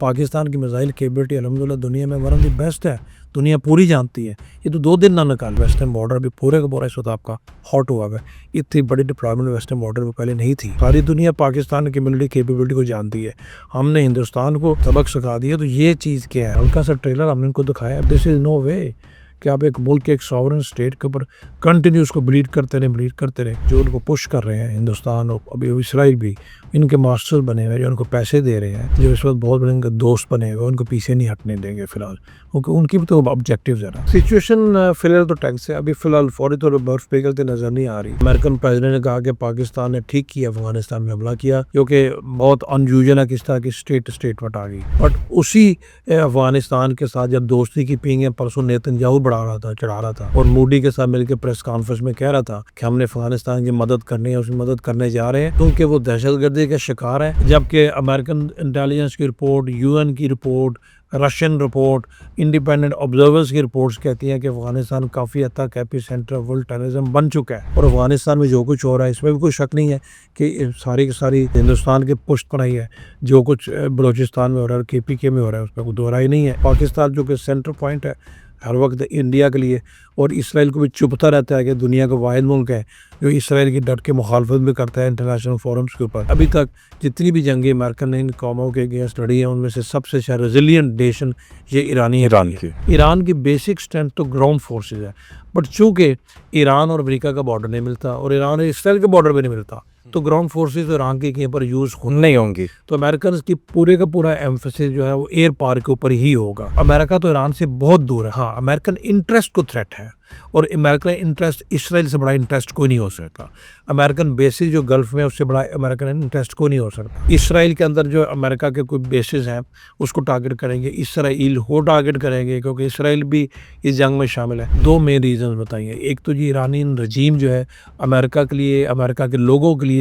पाकिस्तान की missile capability अल्हम्दुलिल्लाह दुनिया में वन ऑफ द बेस्ट है, दुनिया पूरी जानती है। ये तो 2 दिन ना निकाल, वेस्टर्न बॉर्डर भी पूरे का पूरा इस वक्त आपका हॉट हुआ है। इतनी बड़ी डिप्लॉयमेंट वेस्टर्न बॉर्डर में पहले नहीं थी। सारी दुनिया पाकिस्तान की मिलिट्री कैपेबिलिटी को जानती है। हमने हिंदुस्तान को सबक सिखा दिया। तो ये चीज़ क्या है, हल्का सा ट्रेलर हमने इनको दिखाया। दिस इज़ नो वे कि आप एक मुल्क के एक सॉवरेन स्टेट के ऊपर कंटिन्यू उसको ब्लीड करते रहे। जो उनको पुश कर रहे हैं हिंदुस्तान और अभी इसराइल भी, इनके मास्टर्स बने हुए हैं, जो उनको पैसे दे रहे हैं, जो इस वक्त बहुत बड़े इनके दोस्त बने हुए, उनको पीछे नहीं हटने देंगे फिलहाल, क्योंकि उनकी भी तो ऑब्जेक्टिव्स है ना। सिचुएशन फिलहाल तो टैक्स है, अभी फिलहाल फौरी तौर पर बर्फ पिघलते नजर नहीं आ रही। अमेरिकन प्रेसिडेंट ने कहा कि पाकिस्तान ने ठीक किया अफगानिस्तान में हमला किया, क्योंकि बहुत अनयूजुअल है किस तरह की स्टेटमेंट आ गई। बट उसी अफगानिस्तान के साथ जब दोस्ती की पींगे परसों नेतन्याहू चढ़ा रहा था और मोदी के साथ मिलकर प्रेस कॉन्फ्रेंस में कह रहा था कि हमने अफगानिस्तान की मदद करनी है, उसकी मदद करने जा रहे हैं, क्योंकि वो दहशतगर्दी के शिकार है। जबकि अमेरिकन इंटेलिजेंस की रिपोर्ट, यूएन की report, Russian report, independent observers की रिपोर्ट्स कहती हैं कि अफगानिस्तान काफ़ी हद तक AP centre of world terrorism बन चुका है। और अफगानिस्तान में जो कुछ हो रहा है इसमें भी कोई शक नहीं है कि सारी की सारी हिंदुस्तान के पुष्ट पर आई है। जो कुछ बलोचिस्तान में हो रहा है, KPK में हो रहा है, उसमें कोई दोहराई नहीं है। पाकिस्तान जो कि सेंटर पॉइंट है हर वक्त इंडिया के लिए, और इसराइल को भी चुभता रहता है कि दुनिया का वाहिद मुल्क है जो इसराइल की डट के मुखालफत भी करता है इंटरनेशनल फोरम्स के ऊपर। अभी तक जितनी भी जंगें अमेरिकन ने इन कौमों के अगेंस्ट लड़ी हैं, उनमें से सबसे शायद रेजिलियंट नेशन ये ईरान की बेसिक स्ट्रेंथ तो ग्राउंड फोर्सेज है। बट चूंकि ईरान और अमेरिका का बॉर्डर नहीं मिलता और ईरान और इसराइल का बॉर्डर भी नहीं मिलता, तो ग्राउंड फोर्सेज तो ईरान की कहीं पर यूज नहीं होंगी। तो अमेरिकन की पूरे का पूरा एम्फेसिस जो है वो एयर पावर के ऊपर ही होगा। अमेरिका तो ईरान से बहुत दूर है। हाँ, अमेरिकन इंटरेस्ट को थ्रेट है, और अमेरिकन इंटरेस्ट इसराइल से बड़ा इंटरेस्ट कोई नहीं हो सकता। अमेरिकन बेसिस जो गल्फ में, उससे बड़ा अमेरिकन इंटरेस्ट कोई नहीं हो सकता। इसराइल के अंदर जो अमेरिका के कोई बेसिस हैं उसको टारगेट करेंगे, इसराइल को टारगेट करेंगे, क्योंकि इसराइल भी इस जंग में शामिल है। 2 मेन रीजन बताइए। एक तो जी ईरानियन रजीम जो है अमेरिका के लिए, अमेरिका के लोगों के लिए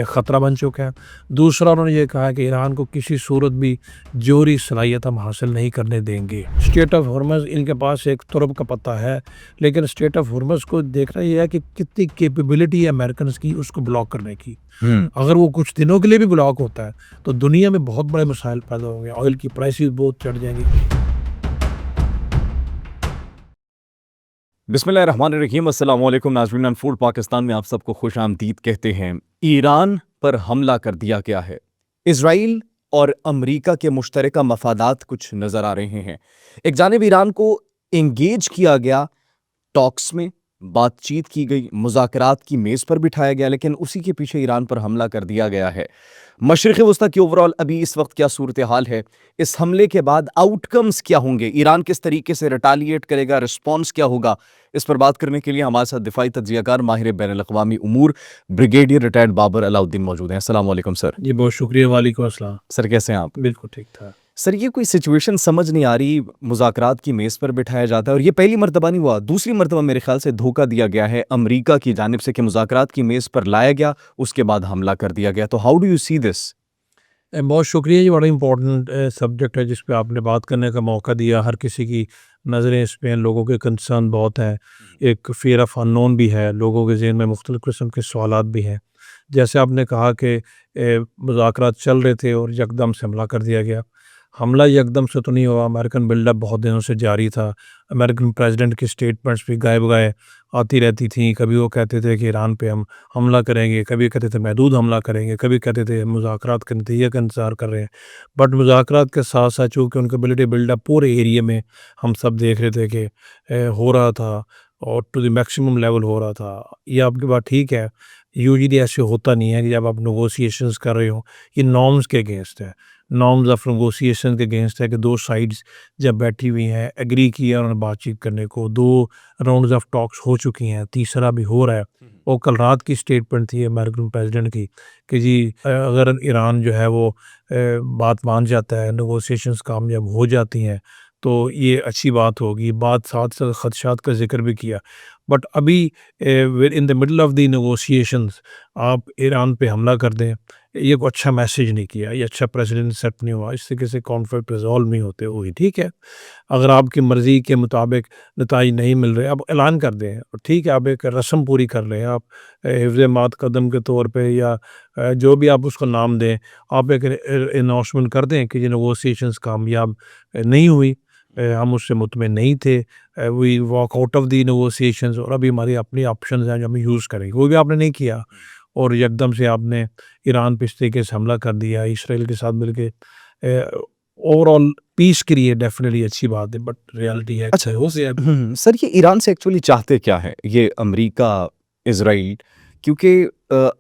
ख़तरा बन चुका है। दूसरा, उन्होंने ये कहा कि ईरान को किसी सूरत भी जोहरी सलाहियत हम हासिल नहीं करने देंगे। स्टेट ऑफ हॉर्मज़ इनके पास एक तुरब का पत्ता है, लेकिन स्टेट ऑफ हॉर्मज़ को देखना यह है कि कितनी कैपेबिलिटी है अमेरिकन की उसको ब्लॉक करने की। अगर वो कुछ दिनों के लिए भी ब्लॉक होता है तो दुनिया में बहुत बड़े मसाइल पैदा होंगे, ऑयल की प्राइसेस बहुत चढ़ जाएंगी। बिस्मिल्लाहिर्रहमानिर्रहीम, अस्सलाम वालेकुम नाज़रीन। फूड पाकिस्तान में आप सबको खुश आमदीद कहते हैं। ईरान पर हमला कर दिया गया है। इजराइल और अमरीका के मुश्तरका मफादात कुछ नज़र आ रहे हैं। एक जानिब ईरान को इंगेज किया गया, टॉक्स में बातचीत की गई, मुज़ाकरात की मेज़ पर बिठाया गया, लेकिन उसी के पीछे ईरान पर हमला कर दिया गया है। मशरिक़ वस्ता की ओवरऑल अभी इस वक्त क्या सूरत हाल है, इस हमले के बाद आउटकम्स क्या होंगे, ईरान किस तरीके से रिटालिएट करेगा, रिस्पॉन्स क्या होगा, इस पर बात करने के लिए हमारे साथ दिफाई तज्ज़ियाकार, माहिर बैनुल-अक़वामी उमूर, ब्रिगेडियर रिटायर्ड बाबर अलाउद्दीन मौजूद हैं। अस्सलाम वालेकुम सर। जी बहुत शुक्रिया। वालेकुम अस्सलाम। सर कैसे हैं आप? बिल्कुल ठीक था सर, ये कोई सिचुएशन समझ नहीं आ रही, मुज़ाकरात की मेज़ पर बिठाया जाता है और ये पहली मर्तबा नहीं हुआ, दूसरी मर्तबा मेरे ख्याल से धोखा दिया गया है अमरीका की जानिब से कि मुज़ाकरात की मेज़ पर लाया गया, उसके बाद हमला कर दिया गया। तो how do you see this? बहुत शुक्रिया। ये बड़ा इंपॉर्टेंट सब्जेक्ट है जिस पे आपने बात करने का मौका दिया। हर किसी की नज़रें इस पे हैं, लोगों के कंसर्न बहुत है, एक फियर ऑफ अननोन भी है, लोगों के ज़हन में मुख्तलिफ़ किस्म के सवालात भी हैं। जैसे आपने कहा कि मुज़ाकरात चल रहे थे और यकदम से हमला कर दिया गया। हमला यकदम से तो नहीं हुआ, अमेरिकन बिल्डअप बहुत दिनों से जारी था। अमेरिकन प्रेसिडेंट की स्टेटमेंट्स भी गाए बगाए आती रहती थी। कभी वो कहते थे कि ईरान पे हम हमला करेंगे, कभी कहते थे महदूद हमला करेंगे, कभी कहते थे मुज़ाकरात के नतीजे का इंतज़ार कर रहे हैं। बट मुज़ाकरात के साथ साथ चूँकि उनका मिलिट्री बिल्डअप पूरे एरिया में हम सब देख रहे थे कि हो रहा था और टू द मैक्सिमम लेवल हो रहा था। ये आपकी बात ठीक है। यूजुअली ऐसे होता नहीं है कि जब आप नेगोशिएशंस कर रहे हो, ये नॉर्म्स के अगेंस्ट है, नॉर्म्स ऑफ नेगोशिएशन के अगेंस्ट है कि 2 साइड्स जब बैठी हुई हैं, एग्री किया उन्होंने बातचीत करने को, 2 राउंड्स ऑफ टॉक्स हो चुकी हैं, तीसरा भी हो रहा है। और कल रात की स्टेटमेंट थी अमेरिकन प्रेसिडेंट की कि जी अगर ईरान जो है वो बात मान जाता है, नेगोशिएशंस कामयाब हो जाती हैं तो ये अच्छी बात होगी। बात साथ साथ खदशात का जिक्र भी किया। बट अभी in the middle of the negotiations आप ईरान पे हमला कर दें, ये कोई अच्छा मैसेज नहीं किया, ये अच्छा प्रेसिडेंट सेट नहीं हुआ, इससे किसी कॉन्फ्लिक्ट रिजॉल्व नहीं होते हुए। ठीक है, अगर आपकी मर्ज़ी के मुताबिक नताइज नहीं मिल रहे, आप ऐलान कर दें, और ठीक है, आप एक रस्म पूरी कर लें, आप हिफ़्ज़ मात कदम के तौर पे या जो भी आप उसको नाम दें, आप एक अनाउंसमेंट कर दें कि ये नेगोशिएशंस कामयाब नहीं हुई, हम उससे मुतमिन नहीं थे, we walk out of the negotiations, और अभी हमारी अपनी ऑप्शंस हैं जो हम यूज़ करेंगे। वो भी आपने नहीं किया, और एकदम से आपने ईरान पे इस तरीके से हमला कर दिया इसराइल के साथ मिलके। ओवरऑल पीस के लिए डेफिनेटली अच्छी बात है, बट रियलिटी है अच्छा, हो गया। सर ये ईरान से एक्चुअली चाहते क्या है ये अमेरिका, इजराइल? क्योंकि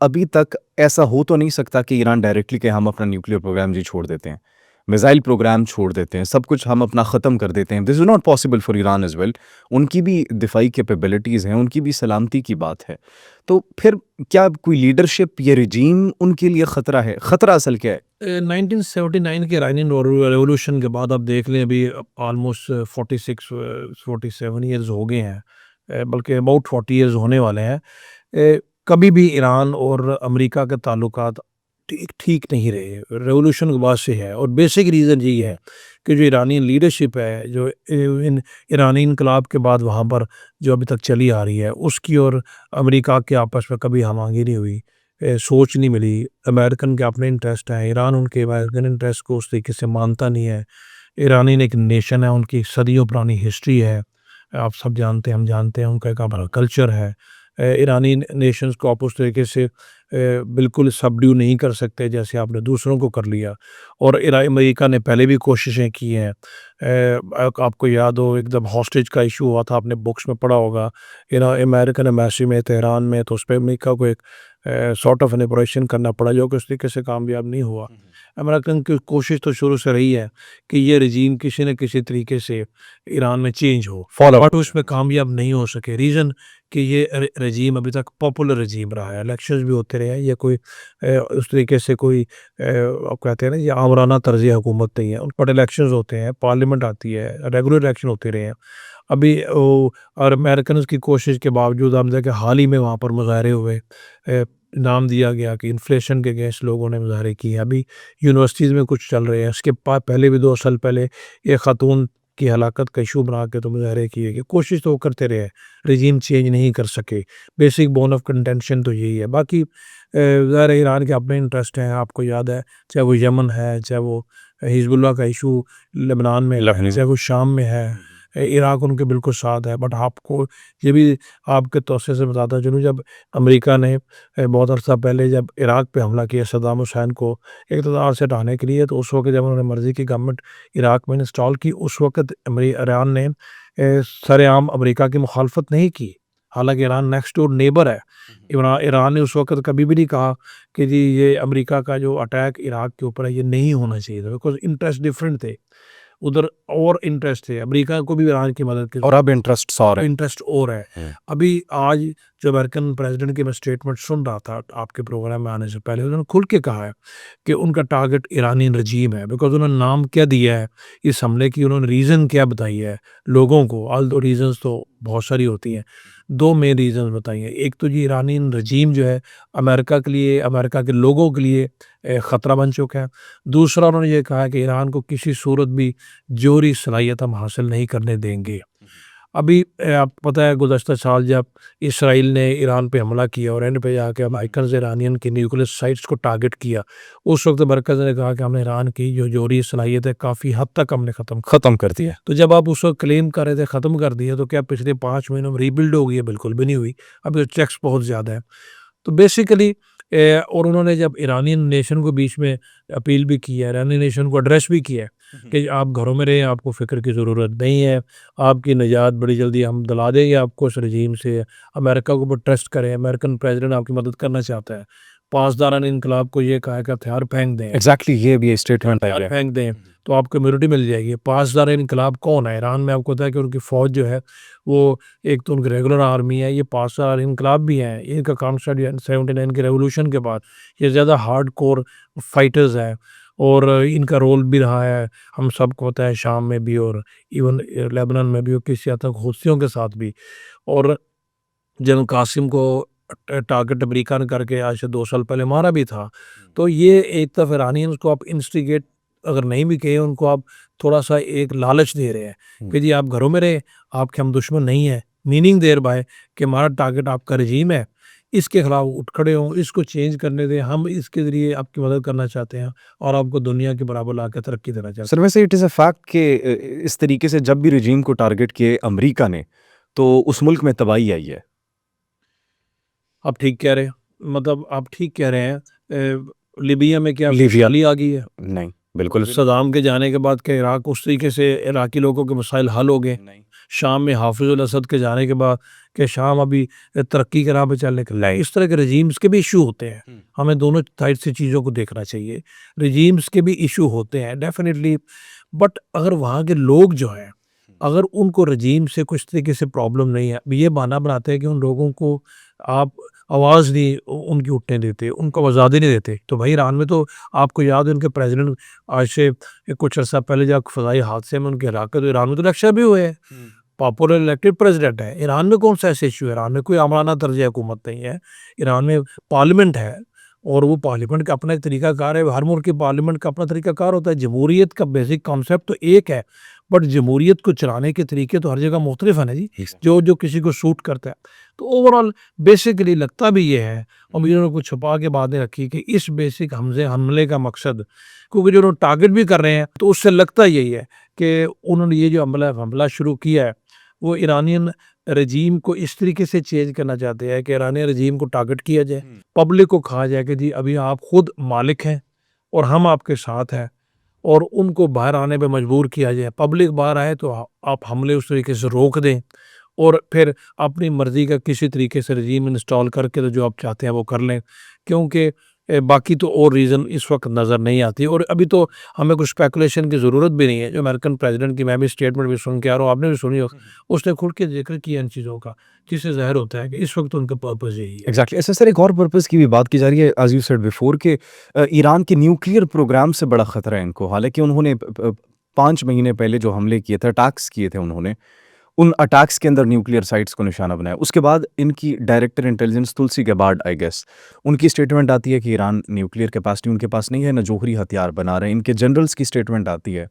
अभी तक ऐसा हो तो नहीं सकता कि ईरान डायरेक्टली कि हम अपना न्यूक्लियर प्रोग्राम जी छोड़ देते हैं, मिसाइल प्रोग्राम छोड़ देते हैं, सब कुछ हम अपना ख़त्म कर देते हैं। This is not possible for Iran as well. उनकी भी दिफाई कैपेबिलिटीज़ हैं, उनकी भी सलामती की बात है। तो फिर क्या कोई लीडरशिप, ये रिजीम उनके लिए ख़तरा है? ख़तरा असल क्या है? 1979 के इरानियन रेवोल्यूशन के बाद आप देख लें, अभी ऑलमोस्ट 46 47 ईयर्स हो गए हैं, बल्कि अबाउट 40 ईयर्स होने वाले हैं। कभी भी ईरान और अमेरिका के ताल्लुकात ठीक ठीक नहीं रहे, रेवोल्यूशन के बाद से है, और बेसिक रीज़न यही है कि जो ईरानियन लीडरशिप है, जो इन ईरानी इनकलाब के बाद वहाँ पर जो अभी तक चली आ रही है, उसकी और अमेरिका के आपस में कभी हम-आहंगी नहीं हुई, सोच नहीं मिली। अमेरिकन के अपने इंटरेस्ट हैं, ईरान उनके अमेरिकन इंटरेस्ट को उस तरीके से मानता नहीं है। ईरानी एक नेशन है, उनकी सदियों पुरानी हिस्ट्री है, आप सब जानते हैं, हम जानते हैं, उनका एक अपना कल्चर है। ईरानी नेशंस को आप उस तरीके से बिल्कुल सबड्यू नहीं कर सकते जैसे आपने दूसरों को कर लिया, और अमेरिका ने पहले भी कोशिशें की हैं। आपको याद हो, एकदम हॉस्टेज का इशू हुआ था, आपने बुक्स में पढ़ा होगा, अमेरिकन एम्बेसी में तेहरान में, तो उस पर अमेरिका को एक सॉर्ट ऑफ एन ऑपरेशन करना पड़ा, जो कि उस तरीके से कामयाब नहीं हुआ। अमेरिकन की कोशिश तो शुरू से रही है कि ये रजीम किसी न किसी तरीके से ईरान में चेंज हो, बट उसमें कामयाब नहीं हो सके। रीज़न कि ये रजीम अभी तक पॉपुलर रजीम रहा है, इलेक्शंस भी होते रहे हैं, ये कोई उस तरीके से कोई आप कहते हैं ना, ये आमराना तर्ज़ हुकूमत नहीं है, बट इलेक्शंस होते हैं, पार्लियामेंट आती है, रेगुलर इलेक्शन होते रहे हैं। अभी वो, और अमेरिकन की कोशिश के बावजूद हम देखें, हाल ही में वहाँ पर मुज़ाहरे हुए, नाम दिया गया कि इन्फ्लेशन के अगेंस्ट लोगों ने मुज़ाहरे किए। अभी यूनिवर्सिटीज़ में कुछ चल रहे हैं, उसके पहले भी 2 साल पहले एक खातून की हलाकत का इशू बना के तो मुज़ाहरे किए गए। कोशिश तो वो करते रहे, रिजीम चेंज नहीं कर सके। बेसिक बोन ऑफ कंटेंशन तो यही है। बाकी ज़ाहिर है ईरान के अपने इंटरेस्ट हैं, आपको याद है, चाहे वो यमन है, चाहे वो हिज़्बुल्लाह का इशू लेबनान में है, चाहे वो शाम में है, इराक उनके बिल्कुल साथ है। बट आपको ये भी आपके तौसे से बताता चलूँ, जब अमेरिका ने बहुत अर्सा पहले जब इराक पे हमला किया सद्दाम हुसैन को इक़्तिदार से हटाने के लिए, तो उस वक़्त जब उन्होंने मर्ज़ी की गवर्नमेंट इराक में इंस्टॉल की, उस वक़्त ईरान ने सरेआम अमेरिका की मुखालफत नहीं की। हालाँकि ईरान नेक्स्ट डोर नेबर है। ईरान ने उस वक़्त कभी भी नहीं कहा कि जी ये अमेरिका का जो अटैक इराक के ऊपर है, ये नहीं होना चाहिए था, बिकॉज़ इंटरेस्ट डिफरेंट थे। उधर और इंटरेस्ट है, अमेरिका को भी ईरान की मदद की, और अब इंटरेस्ट और है। इंटरेस्ट और है। अभी आज जो अमेरिकन प्रेसिडेंट की मैं स्टेटमेंट सुन रहा था आपके प्रोग्राम में आने से पहले, उन्होंने खुल के कहा है कि उनका टारगेट ईरानी रजीम है, बिकॉज उन्होंने नाम क्या दिया है इस हमले की, उन्होंने रीज़न क्या बताई है लोगों को। ऑल दो रीज़न्स तो बहुत सारी होती हैं, 2 मेन रीज़न्स बताई हैं। एक तो ये ईरानी रजीम जो है अमेरिका के लिए, अमेरिका के लोगों के लिए ख़तरा बन चुका है। दूसरा उन्होंने ये कहा कि ईरान को किसी सूरत भी जोहरी सलाहियत हम हासिल नहीं करने देंगे। अभी आपको पता है, गुज़श्ता साल जब इसराइल ने ईरान पे हमला किया और एंड पे जाके अमेरिकन ईरानियन की न्यूक्लियर साइट्स को टारगेट किया, उस वक्त मरकज़ ने कहा कि हमने ईरान की जो जोहरी सलाहियत है काफ़ी हद तक हमने ख़त्म कर दिया। तो जब आप उस वक्त क्लेम कर रहे थे ख़त्म कर दिया, तो क्या पिछले 5 महीनों में रीबिल्ड हो गई है? बिल्कुल भी नहीं हुई। अभी तो चेक्स बहुत ज़्यादा है। तो बेसिकली और उन्होंने जब ईरानियन नेशन को बीच में अपील भी की है, ईरानी नेशन को एड्रेस भी किया है कि आप घरों में रहें, आपको फ़िक्र की ज़रूरत नहीं है, आपकी निजात बड़ी जल्दी हम दिला देंगे आपको इस रजीम से, अमेरिका के ऊपर ट्रस्ट करें, अमेरिकन प्रेसिडेंट आपकी मदद करना चाहता है। पासदारान इनकलाब को ये कहा है कि हथियार फेंक दें, एग्जैक्टली, ये भी स्टेटमेंट है। हथियार फेंक दें तो आपको इम्यूनिटी मिल जाएगी। पासदार इनकलाब कौन है? ईरान में आपको पता है कि उनकी फ़ौज जो है वो एक तो उनकी रेगुलर आर्मी है, ये पासदार इनकलाब भी हैं। इनका कॉन्सेप्ट 79 के रेवोल्यूशन के बाद ये ज़्यादा हार्ड कोर फाइटर्स हैं, और इनका रोल भी रहा है, हम सबको पता है, शाम में भी और इवन लेबनान में भी और किसी हद तक हूथियों के साथ भी। और जनरल कासिम को टारगेट अमेरिका ने करके आज से 2 साल पहले मारा भी था। तो ये एक तरफ इरानियंस को आप इंस्टिगेट अगर नहीं भी कहे, उनको आप थोड़ा-सा एक लालच दे रहे हैं कि जी आप घरों में रहें, आपके हम दुश्मन नहीं हैं। मीनिंग देयर बाय कि हमारा टारगेट आपका रजीम है, इसके खिलाफ उठ खड़े हों, इसको चेंज करने दें, हम इसके ज़रिए आपकी मदद करना चाहते हैं और आपको दुनिया के बराबर लाके तरक्की देना चाहते हैं। सर वैसे इट इज़ अ फैक्ट कि इस तरीके से जब भी रिजीम को टारगेट किए अमेरिका ने, तो उस मुल्क में तबाही आई है। आप ठीक कह रहे हैं, मतलब आप ठीक कह रहे हैं। लीबिया में क्या लीबिया खुशहाली आ गई है? नहीं, बिल्कुल सदाम के जाने के बाद क्या इराक उस तरीके से इराकी लोगों के मसाइल हल हो गए? नहीं। शाम में हाफिज़ुल असद के जाने के बाद क्या शाम अभी तरक्की के राह पे चलने के नहीं। इस तरह के रजीम्स के भी इशू होते हैं। हमें दोनों साइड से चीज़ों को देखना चाहिए। रजीम्स के भी इशू होते हैं डेफ़िनेटली, बट अगर वहाँ के लोग जो हैं, अगर उनको रजीम से कुछ तरीके से प्रॉब्लम नहीं है, अब ये बहाना बनाते हैं कि उन लोगों को आप आवाज़ नहीं उनकी उठने देते, उनको आज़ादी नहीं देते। तो भाई ईरान में तो आपको याद है उनके प्रेसिडेंट आज से कुछ अर्सा पहले जब फ़ज़ाई हादसे में उनके हलाकत हुई, ईरान में तो इलेक्शन भी हुए हैं। पॉपुलर इलेक्टेड प्रेसिडेंट है। ईरान में कौन-सा ऐसा इश्यू है? ईरान में कोई आमराना तर्ज़ हुकूमत नहीं है। ईरान में पार्लियामेंट है और वो पार्लियामेंट का अपना एक तरीक़ाकार है। हर मुल्क की पार्लियामेंट का अपना तरीक़ाकार होता है। जमहूरियत का बेसिक कॉन्सेप्ट तो एक है, बट जमहूरियत को चलाने के तरीके तो हर जगह मुख्तलिफ है ना जी, जो किसी को सूट करता है। तो ओवरऑल बेसिकली लगता भी ये है, और मुझे उन्होंने कुछ छुपा के बातें रखी कि इस बेसिक हमले का मकसद, क्योंकि जो लोग टारगेट भी कर रहे हैं, तो उससे लगता यही है कि उन्होंने ये जो हमला शुरू किया है, वो ईरानियन रजीम को इस तरीके से चेंज करना चाहते हैं कि ईरानियन रजीम को टारगेट किया जाए, पब्लिक को कहा जाए कि जी अभी आप खुद मालिक हैं और हम आपके साथ हैं, और उनको बाहर आने पे मजबूर किया जाए। पब्लिक बाहर आए तो आप हमले उस तरीके से रोक दें और फिर अपनी मर्ज़ी का किसी तरीके से रजीम इंस्टॉल करके तो जो आप चाहते हैं वो कर लें, क्योंकि बाकी तो और रीज़न इस वक्त नज़र नहीं आती। और अभी तो हमें कुछ स्पेकुलेशन की ज़रूरत भी नहीं है। जो अमेरिकन प्रेसिडेंट की मैं भी स्टेटमेंट भी सुन के आ रहा हूँ, आपने भी सुनी हो, उसने खुल के जिक्र किया इन चीज़ों का, जिससे ज़ाहिर होता है कि इस वक्त उनका पर्पज़ यही है। एग्जैक्टली ऐसा सर एक और पर्पस की भी बात की जा रही है एज यू सेड बिफोर कि ईरान के न्यूक्लियर प्रोग्राम से बड़ा खतरा है इनको। हालांकि उन्होंने 5 महीने पहले जो हमले किए थे, अटैक्स किए थे, उन्होंने उन अटैक्स के अंदर न्यूक्लियर साइट्स को निशाना बनाया। उसके बाद इनकी director intelligence Tulsi Gabbard I guess, उनकी स्टेटमेंट आती है कि ईरान न्यूक्लियर कैपेसिटी उनके पास नहीं है, ना जोहरी हथियार बना रहे हैं। इनके जनरल्स की स्टेटमेंट आती है।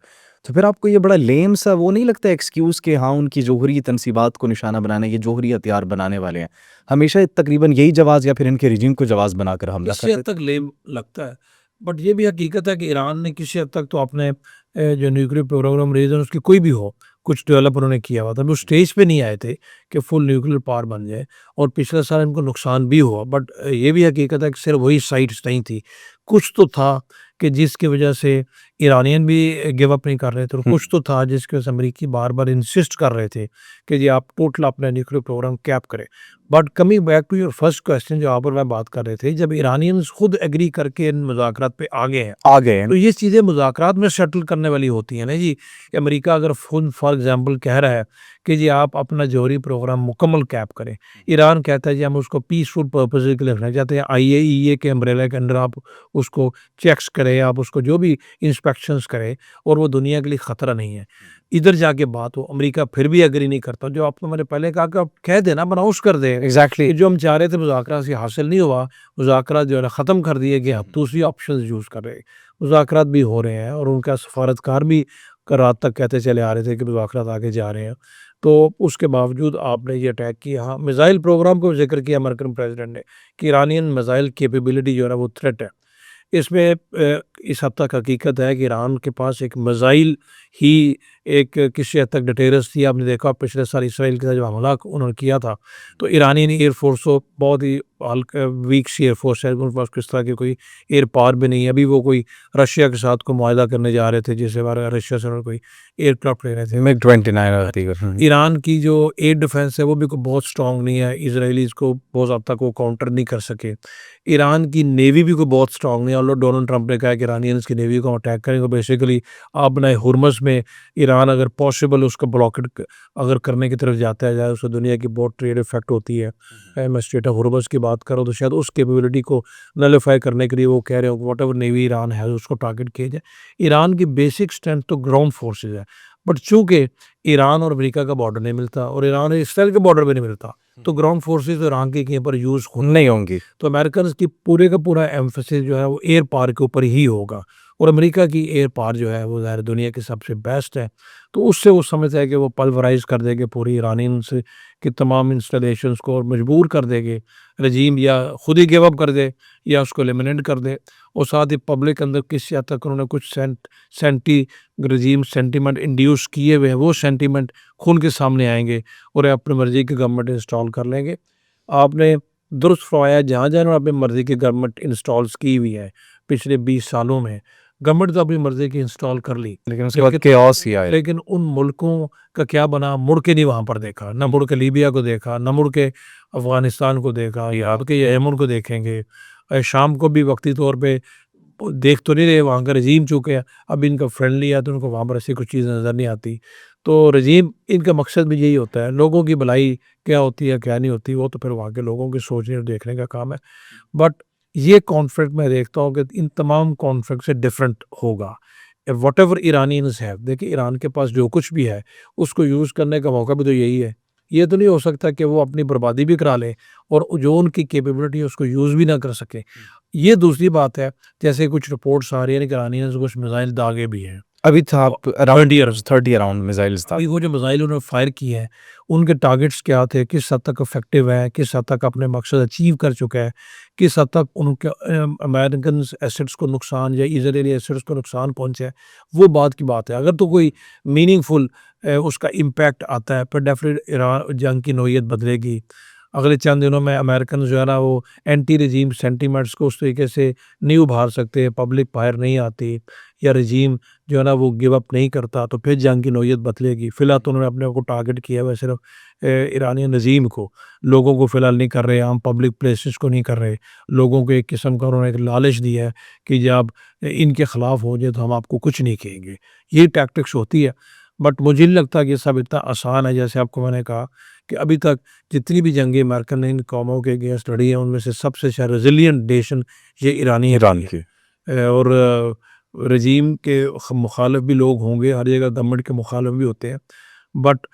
तो फिर आपको ये बड़ा लेम सा वो नहीं लगता एक्सक्यूज़ कि हाँ उनकी जोहरी तनसीबात को निशाना बनाना, ये जोहरी हथियार बनाने वाले हैं? हमेशा तकरीबन यही जवाज़ या फिर इनके रिजीम को जवाज़ बनाकर हमला किसी हद करते तक लेम लगता है, बट ये भी हकीकत है कि ईरान ने किसी हद तक तो अपने जो न्यूक्लियर प्रोग्राम रीजन उसकी कोई भी हो, कुछ डेवलप उन्होंने किया हुआ था। वो स्टेज पे नहीं आए थे कि फुल न्यूक्लियर पावर बन जाए, और पिछले साल इनको नुकसान भी हुआ, बट ये भी हकीकत है कि सिर्फ वही साइट्स नहीं थी, कुछ तो था कि जिसकी वजह से ईरानियन भी गिव अप नहीं कर रहे थे, और कुछ तो था जिसकी वजह से अमेरिकी बार बार इंसिस्ट कर रहे थे कि जी आप टोटल अपना न्यूक्लियर प्रोग्राम कैप करें। But coming back to your first question जो आप और मैं बात कर रहे थे, जब ईरानियंस खुद एग्री करके इन मुज़ाकरात पे आ गए हैं, आ गए हैं। तो ये चीज़ें मुज़ाकरात में सेटल करने वाली होती हैं ना जी। कि अमेरिका अगर फॉर एग्जांपल कह रहा है कि जी आप अपना जौहरी प्रोग्राम मुकम्मल कैप करें, ईरान कहता है जी हम उसको पीसफुल पर्पज़ के लिए रखना चाहते हैं, आईएईए के अम्ब्रेला के अंडर आप उसको चेक्स करें, आप उसको जो भी इंस्पेक्शंस करें, और वो दुनिया के लिए ख़तरा नहीं है। इधर जाके बात हो, अमेरिका फिर भी एग्री नहीं करता। जो आपने मैंने पहले कहा कि आप कह देना, अनाउंस कर दें एग्जैक्टली कि जो हम चाह रहे थे मुज़ाकरात से हासिल नहीं हुआ, मुज़ाकरात जो है ना ख़त्म कर दिए गए, अब दूसरी ऑप्शंस यूज़ कर रहे हैं। मुज़ाकरात भी हो रहे हैं, और उनका सफारतकार भी रात तक कहते चले आ रहे थे कि मुज़ाकरात आगे जा रहे हैं। तो उसके बावजूद आपने ये अटैक किया। हाँ, मिसाइल प्रोग्राम को ज़िक्र किया अमेरिकन प्रेसिडेंट ने कि ईरानियन मिसाइल कैपेबिलिटी जो है ना वो थ्रेट है। इसमें इस हद तक हकीकत है कि ईरान के पास एक मिसाइल ही एक किसी हद तक डिटेरस थी। आपने देखा पिछले साल इसराइल के साथ जो हमला उन्होंने किया था, तो ईरानियन एयरफोर्स तो बहुत ही वीक सी एयरफोर्स है, उनके पास किस तरह की कोई एयर पावर भी नहीं है। अभी वो कोई रशिया के साथ कोई मुआहदा करने जा रहे थे, जिससे बार रशिया से उन्होंने कोई एयरक्राफ्ट ले रहे थे। मिग 29 आती है। ईरान की जो एयर डिफेंस है वो भी बहुत स्ट्रांग नहीं है, इसराइलीज़ को बहुत हद तक वो काउंटर नहीं कर सके। ईरान की नेवी भी कोई बहुत स्ट्रांग नहीं है, और डोनाल्ड ट्रंप ने कहा है कि ईरानियंस की नेवी को अटैक करेंगे। बेसिकली आप बनाए हुर्मस में ईरान अगर पॉसिबल उसका ब्लॉकेट अगर करने की तरफ जाता है, जाए उससे दुनिया की बहुत ट्रेड इफेक्ट होती है। मैं स्ट्रेट ऑफ हुर्मस की बात करूँ तो शायद उस कैपेबिलिटी को नलिफाई करने के लिए वो कह रहे हो वॉट एवर नेवी ईरान है उसको टारगेट किया जाए। ईरान की बेसिक स्ट्रेंथ तो ग्राउंड फोर्सेज है, बट चूंकि ईरान और अमेरिका का बॉर्डर नहीं मिलता, और ईरान और इसराइल का बॉर्डर भी नहीं मिलता, तो ग्राउंड फोर्सेस ईरान के कहीं पर यूज़ हो नहीं होंगी। तो अमेरिकन की पूरे का पूरा एम्फेसिस जो है वो एयर पावर के ऊपर ही होगा और अमेरिका की एयर पावर जो है वो ज़ाहिर दुनिया की सबसे बेस्ट है। तो उससे वो समझता है कि वो पल्वराइज़ कर देंगे पूरी ईरानियंस की तमाम इंस्टॉलेशंस को और मजबूर कर देंगे रजीम या खुद ही गिव अप कर दे या उसको एलिमिनेट कर दे और साथ ही पब्लिक के अंदर किस हद तक उन्होंने कुछ सेंटी रजीम सेंटीमेंट इंड्यूस किए हुए हैं वो सेंटीमेंट खुल के सामने आएंगे और अपनी मर्ज़ी की गवर्नमेंट इंस्टॉल कर लेंगे। आपने दुरुस्त फरमाया जहाँ-जहाँ उन्होंने अपनी मर्ज़ी की गवर्नमेंट इंस्टॉल्स की हुई है पिछले 20 सालों में, गवर्नमेंट तो अपनी मर्ज़ी की इंस्टॉल कर ली। लेकिन उसके बाद केओस ही आया। लेकिन उन मुल्कों का क्या बना मुड़ के नहीं वहाँ पर देखा, ना मुड़ के लीबिया को देखा, ना मुड़ के अफ़गानिस्तान को देखा या आपके यमन को देखेंगे। शाम को भी वक़्ती तौर पे देख तो नहीं रहे वहाँ का रजीम चूँकि अब इनका फ्रेंडली है तो उनको वहाँ पर ऐसी कुछ चीज़ नज़र नहीं आती। तो रजीम इनका मकसद भी यही होता है, लोगों की भलाई क्या होती है, क्या नहीं होती, वो तो फिर वहाँ के लोगों के सोचने और देखने का काम है। बट ये कॉन्फ्लिक्ट मैं देखता हूँ कि इन तमाम कॉन्फ्लिक्ट से डिफरेंट होगा। व्हाटएवर इरानियंस हैव देखिए ईरान के पास जो कुछ भी है, उसको यूज़ करने का मौका भी तो यही है। ये तो नहीं हो सकता कि वो अपनी बर्बादी भी करा लें और जो उनकी कैपेबिलिटी है उसको यूज़ भी ना कर सकें। ये दूसरी बात है, जैसे कुछ रिपोर्ट्स आ रही हैं कि ईरानियंस कुछ मिसाइल दागे भी हैं। अभी था आप अराउंड 30 30 अराउंड मिसाइल्स था। अभी वो जो मिसाइल उन्होंने फायर किए हैं, उनके टारगेट्स क्या थे, किस हद तक इफेक्टिव है, किस हद तक अपने मकसद अचीव कर चुका है, किस हद तक उनके अमेरिकन एसेट्स को नुकसान या इजरायली एसेट्स को नुकसान पहुंचा है, वो बात की बात है। अगर तो कोई मीनिंगफुल उसका इम्पैक्ट आता है फिर डेफिनेट ईरान जंग की नौयत बदलेगी। अगले चंद दिनों में अमेरिकन जो है ना वो एंटी रजीम सेंटीमेंट्स को उस तरीके से नहीं उभार सकते, पब्लिक बाहर नहीं आती या रजीम जो है ना वो गिव अप नहीं करता तो फिर जंग की नौयत बदलेगी। फ़िलहाल तो उन्होंने अपने को टारगेट किया हुआ है सिर्फ ईरानियन रजीम को, लोगों को फ़िलहाल नहीं कर रहे, आम पब्लिक प्लेसेस को नहीं कर रहे। लोगों को एक किस्म का उन्होंने एक लालच दिया है कि जब इनके ख़िलाफ़ हो जाए तो हम आपको कुछ नहीं कहेंगे। ये टैक्टिक्स होती है, बट मुझे नहीं लगता कि ये सब इतना आसान है जैसे आपको मैंने कहा कि अभी तक जितनी भी जंगें अमेरिकन ने इन कौमों के अगेंस्ट लड़ी हैं उनमें से सबसे शायद रेज़िलिएंट नेशन ये ईरानी ईरान है। की। और रजीम के मुखालिफ भी लोग होंगे, हर जगह गवर्नमेंट के मुखालिफ भी होते हैं, बट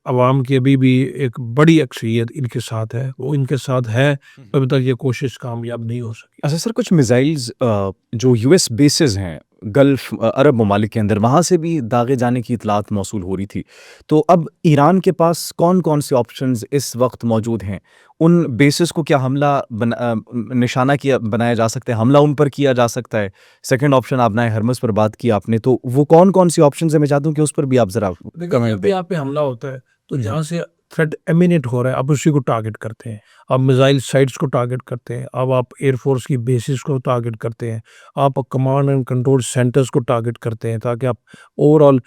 अवाम की अभी भी एक बड़ी अक्सरियत इनके साथ है, वो इनके साथ है, अभी तक ये कोशिश कामयाब नहीं हो सकी। अच्छा सर, कुछ मिसाइल्स जो यूएस बेसेस हैं गल्फ अरब ममालिक के अंदर, वहाँ से भी दागे जाने की इतलात मौसूल हो रही थी। तो अब ईरान के पास कौन-कौन से ऑप्शंस इस वक्त मौजूद हैं? उन बेसेस को क्या निशाना किया बनाया जा सकता है, हमला उन पर किया जा सकता है? सेकंड ऑप्शन आपने हरमज़ पर बात की आपने, तो वो कौन-कौन सी ऑप्शंस हैं? मैं चाहता हूँ कि उस पर भी आप ज़रा देखिए, कमेंट जब भी दें। आप पे हमला होता है, तो जहाँ से थ्रेट इमिनेट हो रहा है, आप उसी को टारगेट करते हैं। आप मिसाइल साइट्स को टारगेट करते हैं, अब आप एयरफोर्स की बेसिस को टारगेट करते हैं, आप कमांड एंड कंट्रोल सेंटर्स को टारगेट करते हैं, ताकि आप overall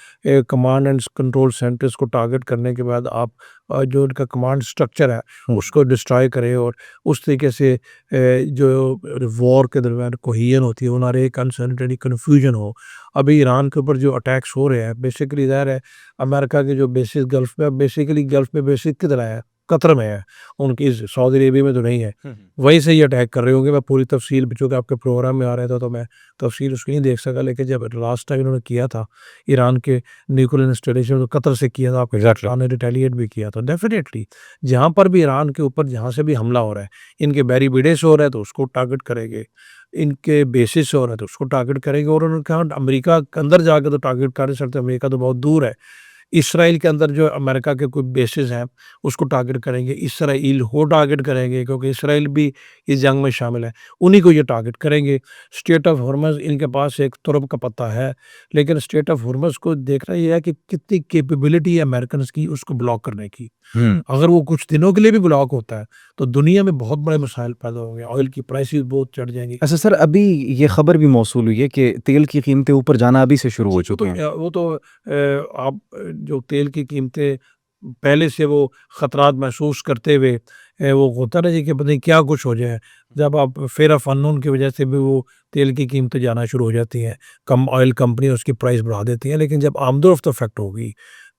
command and control centres को टारगेट करने के बाद आप जो उनका कमांड स्ट्रक्चर है, उसको डिस्ट्रॉय करें और उस तरीके से जो वॉर के दरमियान कोहेजन होती है, वो ना रहे, अनसर्टेनिटी, कन्फ्यूजन हो। अभी ईरान के ऊपर जो अटैक्स हो रहे हैं, बेसिकली ज़ाहिर है अमेरिका के जो बेसिस गल्फ़ में, बेसिकली गल्फ़ में बेसिस किधर है? कतर में है, उनकी सऊदी अरेबिया में तो नहीं है। वहीं से ये अटैक कर रहे होंगे। मैं पूरी तफ़सील चूँकि आपके प्रोग्राम में आ रहा था तो मैं तफ़सील उसकी नहीं देख सका, लेकिन जब लास्ट टाइम इन्होंने किया था ईरान के न्यूक्लियर इंस्टॉलेशन तो कतर से किया था, आपके ईरान ने रिटेलिएट भी किया था। डेफ़िनेटली जहाँ पर भी ईरान के ऊपर जहाँ से भी हमला हो रहा है, इनके बैरिबेडे से हो रहा है तो उसको टारगेट करेंगे, इनके बेसिस से हो रहा है तो उसको टारगेट करेंगे और उन्होंने कहा अमेरिका के अंदर जाके तो टारगेट कर नहीं सकते, अमेरिका तो बहुत दूर है। इसराइल के अंदर जो अमेरिका के कोई बेसिस हैं, उसको टारगेट करेंगे, इसराइल को टारगेट करेंगे क्योंकि इसराइल भी इस जंग में शामिल है, उन्हीं को ये टारगेट करेंगे। स्ट्रेट ऑफ हॉर्मज़ इनके पास एक तुरप का पत्ता है, लेकिन स्ट्रेट ऑफ हॉर्मज़ को देखना ये है कि कितनी कैपेबिलिटी है अमेरिकन्स की उसको ब्लॉक करने की। हुँ। अगर वो कुछ दिनों के लिए भी ब्लॉक होता है, तो दुनिया में बहुत बड़े मसाइल पैदा होंगे, ऑयल की प्राइसेज़ बहुत चढ़ जाएँगी। अच्छा सर, अभी ये खबर भी मौसूल हुई है कि तेल की कीमतें ऊपर जाना अभी से शुरू हो चुकी हैं। वो तो आप जो तेल की कीमतें पहले से वो ख़तरात महसूस करते हुए वो होता ना जी कि पता नहीं क्या कुछ हो जाए। जब आप फेर ऑफ अननोन की वजह से भी वो तेल की कीमतें जाना शुरू हो जाती हैं। कम ऑयल कंपनी उसकी प्राइस बढ़ा देती हैं, लेकिन जब आमदोरफ़्त इफ़ेक्ट होगी,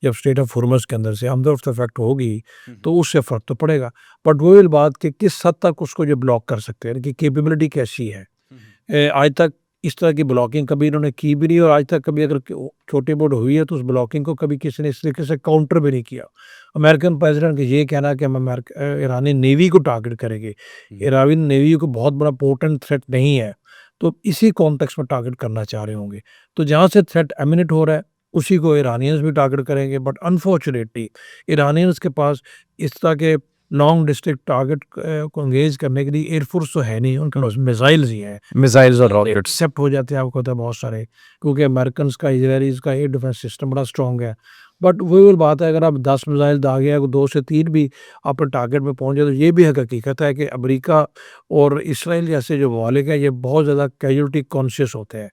जब स्ट्रेट ऑफ हॉर्मज़ के अंदर से आमदोरफ़्त इफ़ेक्ट होगी, तो उससे फ़र्क तो पड़ेगा। बट वही बात कि किस हद तक उसको ये ब्लॉक कर सकते हैं, इनकी कैपेबिलिटी कैसी है। आज तक इस तरह की ब्लॉकिंग कभी इन्होंने की भी नहीं, और आज तक कभी अगर छोटी मोटी हुई है तो उस ब्लॉकिंग को कभी किसी ने इस तरीके से काउंटर भी नहीं किया। अमेरिकन प्रेसिडेंट का ये कहना कि हम ईरानी नेवी को टारगेट करेंगे, ईरानी नेवी को बहुत बड़ा पोर्टेंट थ्रेट नहीं है, तो इसी कॉन्टेक्स्ट में टारगेट करना चाह रहे होंगे। तो जहाँ से थ्रेट एमिनेट हो रहा है उसी को ईरानियंस भी टारगेट करेंगे, बट अनफॉर्चुनेटली ईरानियंस के पास इस तरह के लॉन्ग डिस्टेंस टारगेट को एंगेज करने के लिए एयरफोर्स तो है नहीं, उनके पास मिसाइल्स ही हैं। मिसाइल्स और रॉकेट्स। एक्सेप्ट हो जाते हैं, आपको पता है बहुत सारे, क्योंकि अमेरिकन का इजराइलीज का एयर डिफेंस सिस्टम बड़ा स्ट्रॉन्ग है। बट वही बात है, अगर आप 10 मिसाइल दागे या 2 से 3 भी अपने टारगेट में पहुंच जाए, तो ये भी हकीकत है कि अमेरिका और इसराइल जैसे जो ममालिक हैं ये बहुत ज़्यादा कैजुअलिटी कॉन्शियस होते हैं।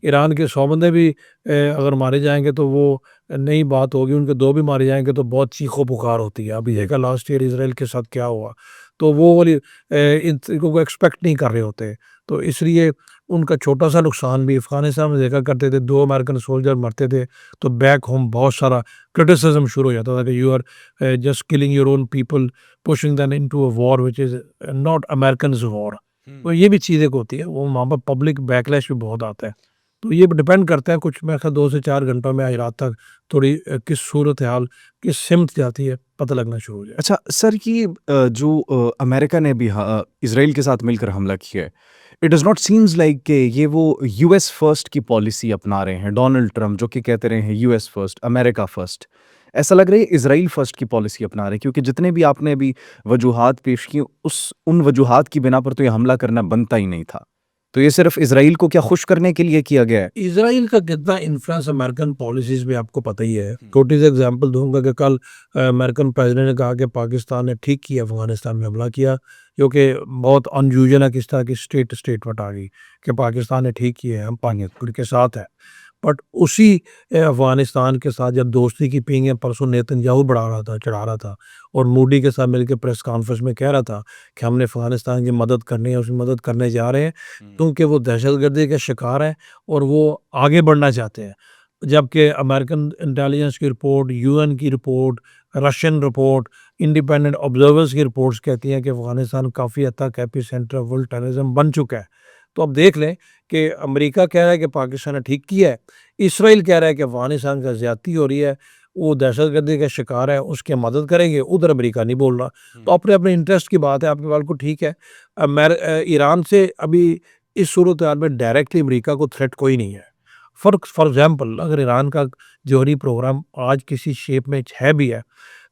ईरान के 100 बंदे भी अगर मारे जाएंगे तो वो नई बात होगी, उनके 2 भी मारे जाएंगे तो बहुत चीखो पुकार होती है। अभी देखा लास्ट ईयर इसराइल के साथ क्या हुआ, तो वो वाली इन चीज़ों को एक्सपेक्ट नहीं कर रहे होते। तो इसलिए उनका छोटा सा नुकसान भी अफ़गानिस्तान में देखा करते थे, 2 अमेरिकन सोल्जर मरते थे तो बैक होम बहुत सारा क्रिटिसिज्म शुरू हो जाता था कि you are just killing your own people, pushing them into a war which is not Americans war. तो ये भी चीज़ें होती है, वो वहाँ पर पब्लिक बैकलैश भी बहुत आता है। तो ये डिपेंड करता है, कुछ मेरे ख्याल 2 से 4 घंटों में आज रात तक थोड़ी किस सूरत हाल किस सिमत जाती है पता लगना शुरू हो जाए। अच्छा सर, ये जो अमेरिका ने भी इसराइल के साथ मिलकर हमला किया है, it does not seems like कि ये वो यूएस फर्स्ट की पॉलिसी अपना रहे हैं डोनाल्ड ट्रम्प, जो कि कहते रहे हैं यूएस फर्स्ट, अमेरिका फर्स्ट। ऐसा लग रहा है इसराइल फर्स्ट की पॉलिसी अपना रहे हैं, क्योंकि जितने भी आपने अभी वजूहात पेश की, उन वजूहात की बिना पर तो ये हमला करना बनता ही नहीं था। तो ये सिर्फ इसराइल को क्या खुश करने के लिए किया गया है? इसराइल का कितना इन्फ्लुएंस अमेरिकन पॉलिसीज में आपको पता ही है। छोटी सी एग्जांपल दूंगा कि कल अमेरिकन प्रेसिडेंट ने कहा कि पाकिस्तान ने ठीक किया अफगानिस्तान में हमला किया, क्योंकि बहुत अनयूजुअल है किस तरह की स्टेटमेंट आ गई कि पाकिस्तान ने ठीक किया है, हम पाकिस्तान के साथ है। बट उसी अफगानिस्तान के साथ जब दोस्ती की पींगे परसों नेतन्याहू चढ़ा रहा था और मोदी के साथ मिलकर प्रेस कॉन्फ्रेंस में कह रहा था कि हमने अफगानिस्तान की मदद करनी है, उसकी मदद करने जा रहे हैं क्योंकि वो दहशतगर्दी के शिकार हैं और वो आगे बढ़ना चाहते हैं। जबकि अमेरिकन इंटेलिजेंस की रिपोर्ट, यूएन की report, Russian report, independent observers की रिपोर्ट्स कहती हैं कि अफगानिस्तान काफ़ी हद तक AP centre of world terrorism बन चुका है। तो अब देख लें कि अमेरिका कह रहा है कि पाकिस्तान ने ठीक किया है, इसराइल कह रहा है कि अफगानिस्तान का ज़्यादती हो रही है, वो दहशतगर्दी का शिकार है, उसकी मदद करेंगे, उधर अमेरिका नहीं बोल रहा। तो अपने अपने इंटरेस्ट की बात है, आपकी बात को ठीक है। ईरान से अभी इस सूरत हाल में डायरेक्टली अमेरिका को थ्रेट कोई नहीं है। फॉर एग्जाम्पल, अगर ईरान का जौहरी प्रोग्राम आज किसी शेप में है भी है,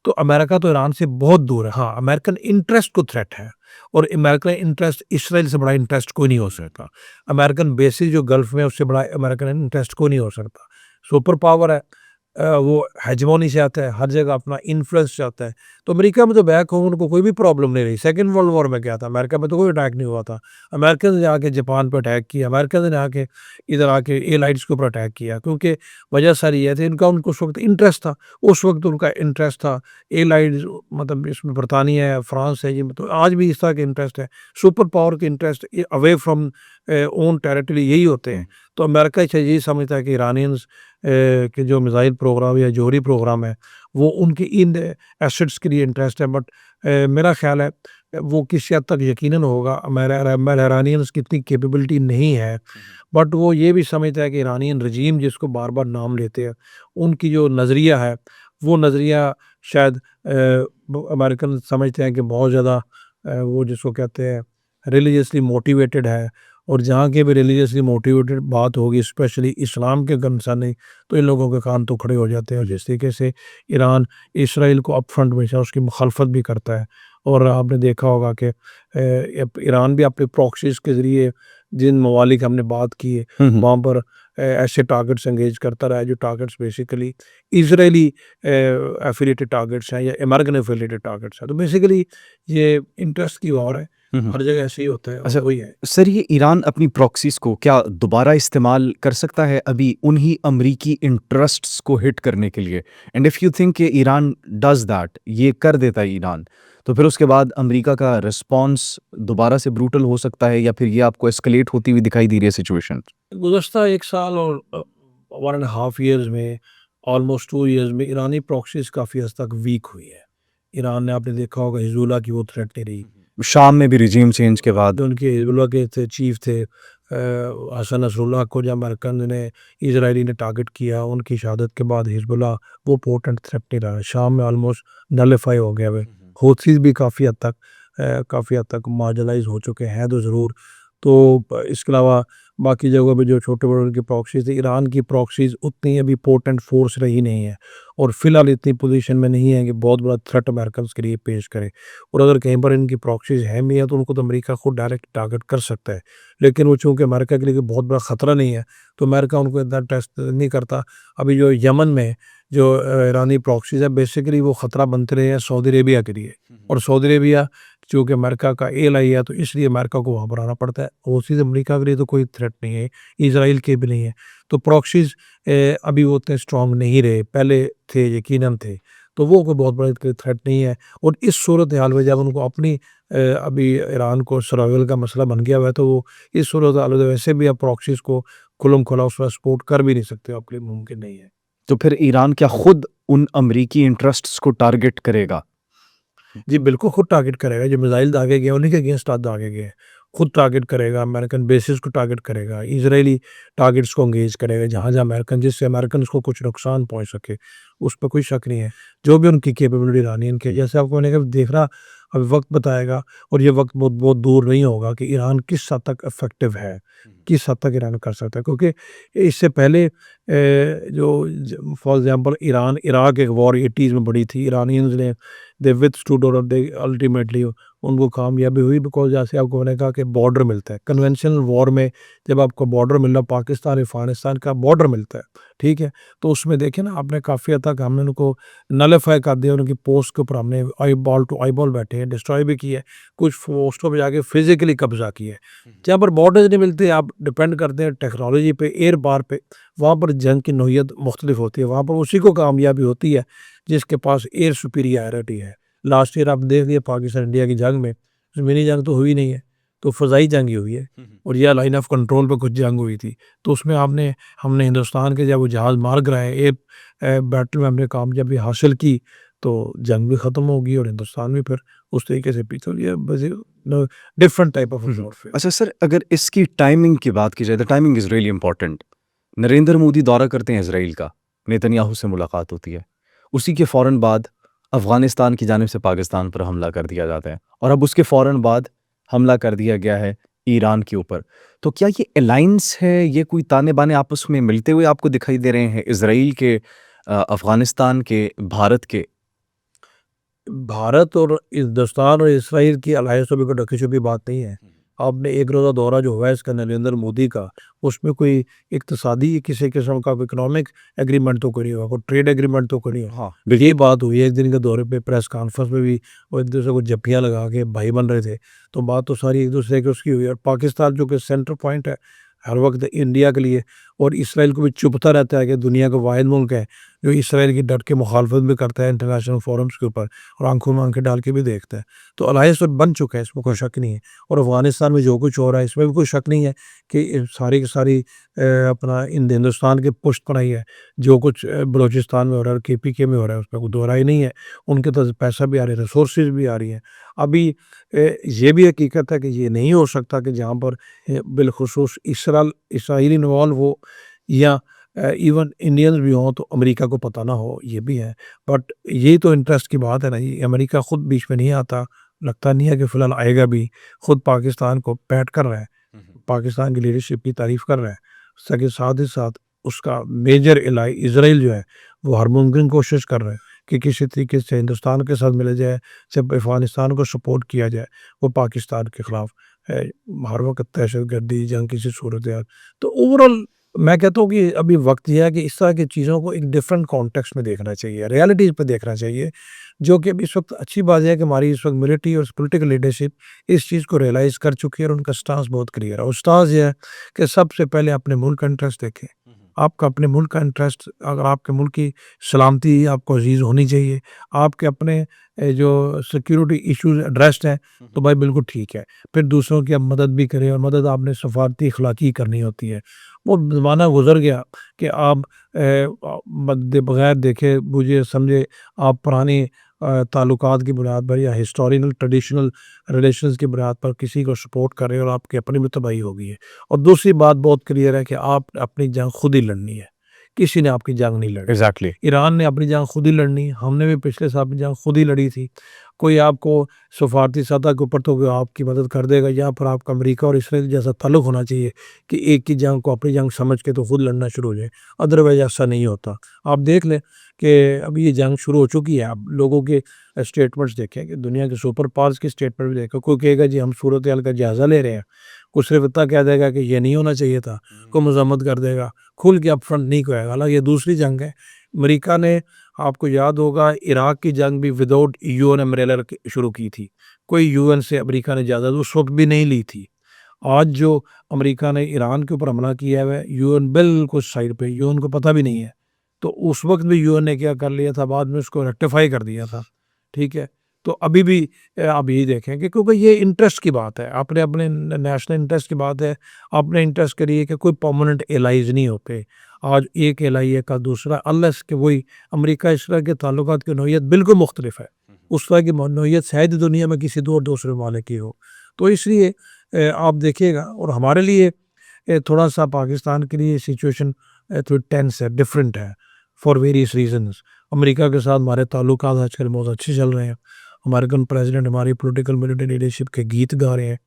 तो अमेरिका तो ईरान से बहुत दूर है। हाँ, अमेरिकन इंटरेस्ट को थ्रेट है, और अमेरिकन इंटरेस्ट इसराइल से बड़ा इंटरेस्ट कोई नहीं हो सकता। अमेरिकन बेसिस जो गल्फ में, उससे बड़ा अमेरिकन इंटरेस्ट कोई नहीं हो सकता। सुपर पावर है, वो हेजेमोनी से आता है, हर जगह अपना इन्फ्लुएंस चाहता है। तो अमेरिका में तो बैक होम उनको कोई भी प्रॉब्लम नहीं रही। सेकेंड वर्ल्ड वॉर में क्या था, अमेरिका में तो कोई अटैक नहीं हुआ था। अमेरिकन ने आके जापान पर अटैक किया, अमेरिकन ने आके इधर आके एलाइट्स के ऊपर अटैक किया, क्योंकि वजह सारी ये थी, इनका उनको उस वक्त इंटरेस्ट था। उस वक्त उनका इंटरेस्ट था एलाइड्स, मतलब इसमें बरतानिया है, फ्रांस है, ये तो आज भी इस तरह के इंटरेस्ट है। सुपर पावर के interest away from own territory यही होते हैं। तो अमेरिका यही समझता है कि ईरानियंस के जो मिसाइल प्रोग्राम या जौहरी प्रोग्राम है वो उनके इन एसेट्स के लिए इंटरेस्ट है। बट मेरा ख्याल है वो किसी हद तक यकीनन होगा। ईरानियंस की इतनी कैपेबिलिटी नहीं है, बट वो ये भी समझता है कि ईरानियन रजीम जिसको बार बार नाम लेते हैं, उनकी जो नज़रिया है वो नज़रिया शायद अमेरिकन समझते हैं कि बहुत ज़्यादा वो जिसको कहते हैं रिलीजियसली मोटिवेटेड है, और जहाँ के भी रिलीजियसली मोटिवेटेड बात होगी, स्पेशली इस्लाम के कंसर्न नहीं, तो इन लोगों के कान तो खड़े हो जाते हैं। और जिस तरीके से ईरान इसराइल को अप फ्रंट हमेशा उसकी मुखालफत भी करता है, और आपने देखा होगा कि ईरान भी अपने प्रॉक्सीज के ज़रिए जिन ममालिक हमने बात की है वहाँ पर ऐसे टारगेट्स एंगेज करता रहा है जो targets basically Israeli affiliated targets हैं या अमेरिकन एफिलिएटेड टारगेट्स हैं। तो बेसिकली ये इंटरेस्ट की वॉर है, हर जगह ऐसे ही होता है। अच्छा, वही है सर ये ईरान अपनी प्रॉक्सीज को क्या दोबारा इस्तेमाल कर सकता है अभी उन्हीं अमरीकी इंटरेस्ट्स को हिट करने के लिए? एंड इफ़ यू थिंक कि ईरान डज दैट, ये कर देता है ईरान, तो फिर उसके बाद अमेरिका का रिस्पॉन्स दोबारा से ब्रूटल हो सकता है, या फिर ये आपको एस्केलेट होती हुई दिखाई दे रही है सिचुएशन? गुज़श्ता 1 साल और 1 एंड हाफ ईयर्स में, ऑलमोस्ट 2 ईयर्स में ईरानी प्रॉक्सीज काफ़ी हद तक वीक हुई है। ईरान ने, आपने देखा होगा, हिज़बुल्लाह की वो थ्रेट नहीं रही। शाम में भी रिजीम चेंज के बाद जो उनके हिज़बुल्लाह के थे चीफ थे हसन नसरुल्लाह को जब अमेरिकन ने इजरायली ने टारगेट किया, उनकी शहादत के बाद हिजबुल्लाह वो पोर्टेंट थ्रेट नहीं रहा, शाम में ऑलमोस्ट नलिफाई हो गया है। हूथीज़ भी काफ़ी हद तक मार्जिनलाइज हो चुके हैं तो ज़रूर। तो इसके अलावा बाकी जगहों पे जो छोटे बड़े उनके प्रॉक्सीज़ थे, ईरान की प्रॉक्सीज़ उतनी अभी पोर्टेंट फोर्स रही नहीं है और फिलहाल इतनी पोजीशन में नहीं है कि बहुत बड़ा थ्रेट अमेरिकन के लिए पेश करे। और अगर कहीं पर इनकी प्रॉक्सीज़ हैं भी हैं तो उनको तो अमेरिका खुद डायरेक्ट टारगेट कर सकता है, लेकिन वो चूँकि अमेरिका के लिए बहुत बड़ा ख़तरा नहीं है तो अमेरिका उनको इतना टेस्ट नहीं करता। अभी जो यमन में जो ईरानी प्रॉक्सीज़ है, बेसिकली वो ख़तरा बनते रहे हैं सऊदी अरेबिया के लिए, और सऊदी अरेबिया चूँकि अमेरिका का एलाई है तो इसलिए अमेरिका को वहाँ पर आना पड़ता है। और उसी से अमेरिका के लिए तो कोई थ्रेट नहीं है, इज़राइल के भी नहीं है। तो प्रॉक्सीज़ अभी वो उतने स्ट्रॉन्ग नहीं रहे, पहले थे, यकीनन थे। तो वो कोई बहुत बड़ा कोई थ्रेट नहीं है। और इस सूरत हाल में जब उनको अपनी अभी ईरान को सर्वाइवल का मसला बन गया हुआ है तो वो इस सूरत हाल में वैसे भी आप प्रॉक्सीज़ को खुल्म खुला उसमें सपोर्ट कर भी नहीं सकते, आपके लिए मुमकिन नहीं है। तो फिर ईरान क्या खुद उन अमरीकी इंटरेस्ट्स को टारगेट करेगा? जी, बिल्कुल खुद टारगेट करेगा, जो मिसाइल दागे गए उन्हीं के अगेंस्ट आज दागे गए हैं। खुद टारगेट करेगा, अमेरिकन बेसिस को टारगेट करेगा, इज़राइली टारगेट्स को एंगेज करेगा, जहाँ-जहाँ अमेरिकन, जिससे अमेरिकन्स को कुछ नुकसान पहुँच सके, उस पे कोई शक नहीं है। जो भी उनकी कैपेबिलिटी ईरानियन की, जैसे आपको मैंने कहा देखना अब वक़्त बताएगा, और ये वक़्त बहुत बहुत दूर नहीं होगा कि ईरान किस हद तक इफ़ेक्टिव है, किस हद तक ईरान कर सकता है। क्योंकि इससे पहले जो ज फॉर एग्ज़ाम्पल ईरान इराक एक वॉर 80s में बड़ी थी, इरानियंस ने दे विथस्टूड और दे अल्टीमेटली उनको कामयाबी हुई, बिकॉज़ जैसे आपको मैंने कहा कि बॉर्डर मिलता है। कन्वेंशनल वॉर में जब आपको बॉर्डर मिल रहा, पाकिस्तान अफ़गानिस्तान का बॉर्डर मिलता है, ठीक है? तो उसमें देखिए ना, आपने काफ़ी हद तक हमने उनको नलिफ़ाई कर दिया, उनकी पोस्ट के ऊपर हमने eyeball to eyeball बैठे हैं, डिस्ट्रॉय भी किया है, कुछ पोस्टों पे जाके फ़िज़िकली कब्ज़ा किया है। जहाँ पर बॉर्डर्स नहीं मिलते, आप डिपेंड करते हैं टेक्नोलॉजी पे, एयर पार पे, वहाँ पर जंग की नौइयत मुख्तलिफ होती है, वहाँ पर उसी को कामयाबी होती है जिसके पास एयर सुपीरियरिटी है। लास्ट ईयर आप देख लिए पाकिस्तान इंडिया की जंग में ज़मीनी जंग तो हुई नहीं है, तो फ़ज़ाई जंग ही हुई है, और या लाइन ऑफ कंट्रोल पे कुछ जंग हुई थी। तो उसमें हमने हिंदुस्तान के जब वो जहाज़ मार गिराए, एयर बैटल में हमने कामयाबी हासिल की, तो जंग भी ख़त्म होगी और हिंदुस्तान भी फिर उस तरीके से पीछे, तो ये बस डिफरेंट टाइप ऑफ वॉरफेयर। अच्छा सर, अगर इसकी टाइमिंग की बात की जाए, the timing is really important. Narendra Modi दौरा करते हैं इज़राइल का, नेतन्याहू से मुलाकात होती है। उसी के फ़ौरन बाद अफ़गानिस्तान की जानिब से पाकिस्तान पर हमला कर दिया जाता है, और अब उसके फ़ौरन बाद हमला कर दिया गया है ईरान के ऊपर। तो क्या ये अलायंस है, ये कोई ताने-बाने आपस में मिलते हुए आपको दिखाई दे रहे हैं, इज़राइल के, अफ़गानिस्तान के, भारत के? भारत और हिंदुस्तान और इसराइल की अलायंस में कोई ढकी-छुपी बात नहीं है। आपने एक रोज़ा दौरा जो हुआ है इसका नरेंद्र मोदी का, उसमें कोई इक़्तिसादी किसी किस्म का इकोनॉमिक एग्रीमेंट तो कोई नहीं हुआ, कोई ट्रेड एग्रीमेंट तो कोई नहीं हुआ। हाँ, ये बात हुई है एक दिन के दौरे पे, प्रेस कॉन्फ्रेंस में भी वो एक-दूसरे को जप्पियाँ लगा के भाई बन रहे थे। तो बात तो सारी एक-दूसरे की उसकी हुई, और पाकिस्तान जो कि सेंटर पॉइंट है हर वक़्त इंडिया के लिए, और इसराइल को भी चुभता रहता है कि दुनिया का वाहिद मुल्क है जो इसराइल की डट के मुखालफत भी करता है इंटरनेशनल फोरम्स के ऊपर, और आंखों में आंखें डाल के भी देखता है। तो अलायंस तो बन चुका है, इसमें कोई शक नहीं है। और अफ़गानिस्तान में जो कुछ हो रहा है इसमें भी कोई शक नहीं है कि सारी की सारी अपना हिंदुस्तान की पुष्ट पनाही है। जो कुछ बलूचिस्तान में हो रहा है, केपीके में हो रहा है, उसमें कोई दो राय नहीं है। उनके पास पैसा भी आ रहा है, रिसोर्सेज भी आ रही हैं। अभी ये भी हकीकत है कि ये नहीं हो सकता कि जहाँ पर बिलखुसूस इसराइली इन्वॉल्व हो, या इवन इंडियंस भी हों तो अमेरिका को पता ना हो, ये भी है। बट यही तो इंटरेस्ट की बात है ना, ये अमेरिका खुद बीच में नहीं आता, लगता नहीं है कि फ़िलहाल आएगा भी। खुद पाकिस्तान को पैट कर रहा है, पाकिस्तान की लीडरशिप की तारीफ़ कर रहा है। सके साथ ही साथ उसका मेजर एलाई इज़राइल जो है, वो हर मुमकिन कोशिश कर रहा है कि किसी तरीके से हिंदुस्तान के साथ मिला जाए, जब अफ़गानिस्तान को सपोर्ट किया जाए, वो पाकिस्तान के ख़िलाफ़ है, हर वक़्त दहशतगर्दी, जंग किसी सूरत-ए-हाल। तो ओवरऑल मैं कहता हूँ कि अभी वक़्त ये है कि इस तरह की चीज़ों को एक डिफरेंट कॉन्टेक्स्ट में देखना चाहिए, रियलिटीज़ पे देखना चाहिए, जो कि अभी इस वक़्त अच्छी बात है कि हमारी इस वक़्त मिलिट्री और पॉलिटिकल लीडरशिप इस चीज़ को रियलाइज़ कर चुकी है, और उनका स्टांस बहुत क्लियर है। और स्टांस ये है कि सबसे पहले अपने मुल्क का इंटरेस्ट देखें। आपका अपने मुल्क का इंटरेस्ट, अगर आपके मुल्क की सलामती आपको अज़ीज़ होनी चाहिए, आपके अपने जो सिक्योरिटी इश्यूज़ एड्रेस्ड हैं, तो भाई बिल्कुल ठीक है। फिर दूसरों की आप मदद भी करें, और मदद आपने सफ़ारती अखलाकी करनी होती है। वो ज़माना गुज़र गया कि आप बगैर देखे बुझे समझे आप पुरानी ताल्लुकात की बुनियाद पर या हिस्टोरिकल ट्रेडिशनल रिलेशंस की बुनियाद पर किसी को सपोर्ट कर रहे हो और आपकी अपनी भी तबाही हो गई है। और दूसरी बात बहुत क्लियर है कि आप अपनी जंग खुद ही लड़नी है, किसी ने आपकी जंग नहीं लड़ी। एग्जैक्टली। ईरान ने अपनी जंग खुद ही लड़नी, हमने भी पिछले साल अपनी जंग खुद ही लड़ी थी। कोई आपको सफारती सतह के ऊपर तो कोई आपकी मदद कर देगा, या फिर आपका अमेरिका और इसराइल जैसा ताल्लुक होना चाहिए कि एक की जंग को अपनी जंग समझ के तो खुद लड़ना शुरू हो जाए, अदरवाइज ऐसा नहीं होता। आप देख लें कि अभी ये जंग शुरू हो चुकी है, आप लोगों के स्टेटमेंट्स देखें कि दुनिया के सुपर पावर्स के स्टेटमेंट भी देखें, कोई कहेगा जी हम सूरत हाल का जायज़ा ले रहे हैं, कोई सिर्फ इतना कह देगा कि ये नहीं होना चाहिए था, कोई मजम्मत कर देगा, खुल के अप फ्रंट नहीं कहेगा। हालांकि ये दूसरी जंग है। अमेरिका ने, आपको याद होगा, इराक की जंग भी विदाउट यूएन अम्ब्रेला शुरू की थी, कोई यूएन से अमेरिका ने इजाज़त उस वक्त भी नहीं ली थी। आज जो अमेरिका ने ईरान के ऊपर हमला किया है, यूएन बिल्कुल साइड पे, यूएन को पता भी नहीं है। तो उस वक्त भी यूएन ने क्या कर लिया था, बाद में उसको रेक्टिफाई कर दिया था। ठीक है, तो अभी भी आप यही देखें कि क्योंकि ये इंटरेस्ट की बात है, अपने अपने नेशनल इंटरेस्ट की बात है। अपने इंटरेस्ट के लिए कि कोई परमानेंट एलाइज नहीं होते। आज एक एलाई है, कल दूसरा, अनलेस कि वही अमेरिका इसराइल के ताल्लुकात की नौयत बिल्कुल मुख्तलिफ है। उस तरह की नौयत शायद दुनिया में किसी दो और दूसरे मालिक की हो। तो इसलिए आप देखिएगा, और हमारे लिए थोड़ा सा पाकिस्तान के लिए सिचुएशन थोड़ी टेंस है, डिफरेंट है, फॉर वेरियस रीजंस। अमेरिका के साथ हमारे ताल्लुकात आजकल बहुत अच्छे चल रहे हैं। अमेरिकन प्रेसिडेंट हमारी पॉलिटिकल मिलिट्री लीडरशिप के गीत गा रहे हैं,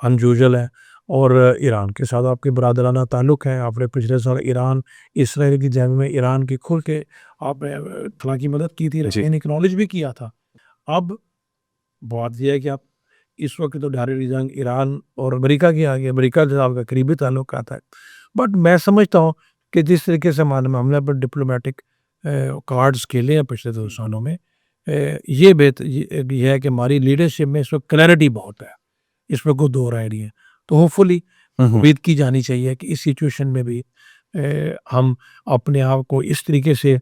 अनयूजुअल है। और ईरान के साथ आपके बरादराना ताल्लुक़ है। आपने पिछले साल ईरान इसराइल की जंग में ईरान की खुल के आपने फलां की मदद की थी, जी। एक्नॉलेज भी किया था। अब बात यह है कि आप इस वक्त तो डायरेक्ट जंग ईरान और अमेरिका की आ गई, अमेरिका से आपका करीबी ताल्लुक आता है। बट मैं समझता हूँ कि जिस तरीके से हमने पर डिप्लोमेटिक कार्ड्स खेले हैं पिछले 2 सालों में, ये ये है कि हमारी लीडरशिप में इस वक्त क्लैरिटी बहुत है, इसमें कोई दो राय नहीं है। तो होपफुली उम्मीद की जानी चाहिए कि इस सिचुएशन में भी हम अपने आप को इस तरीके से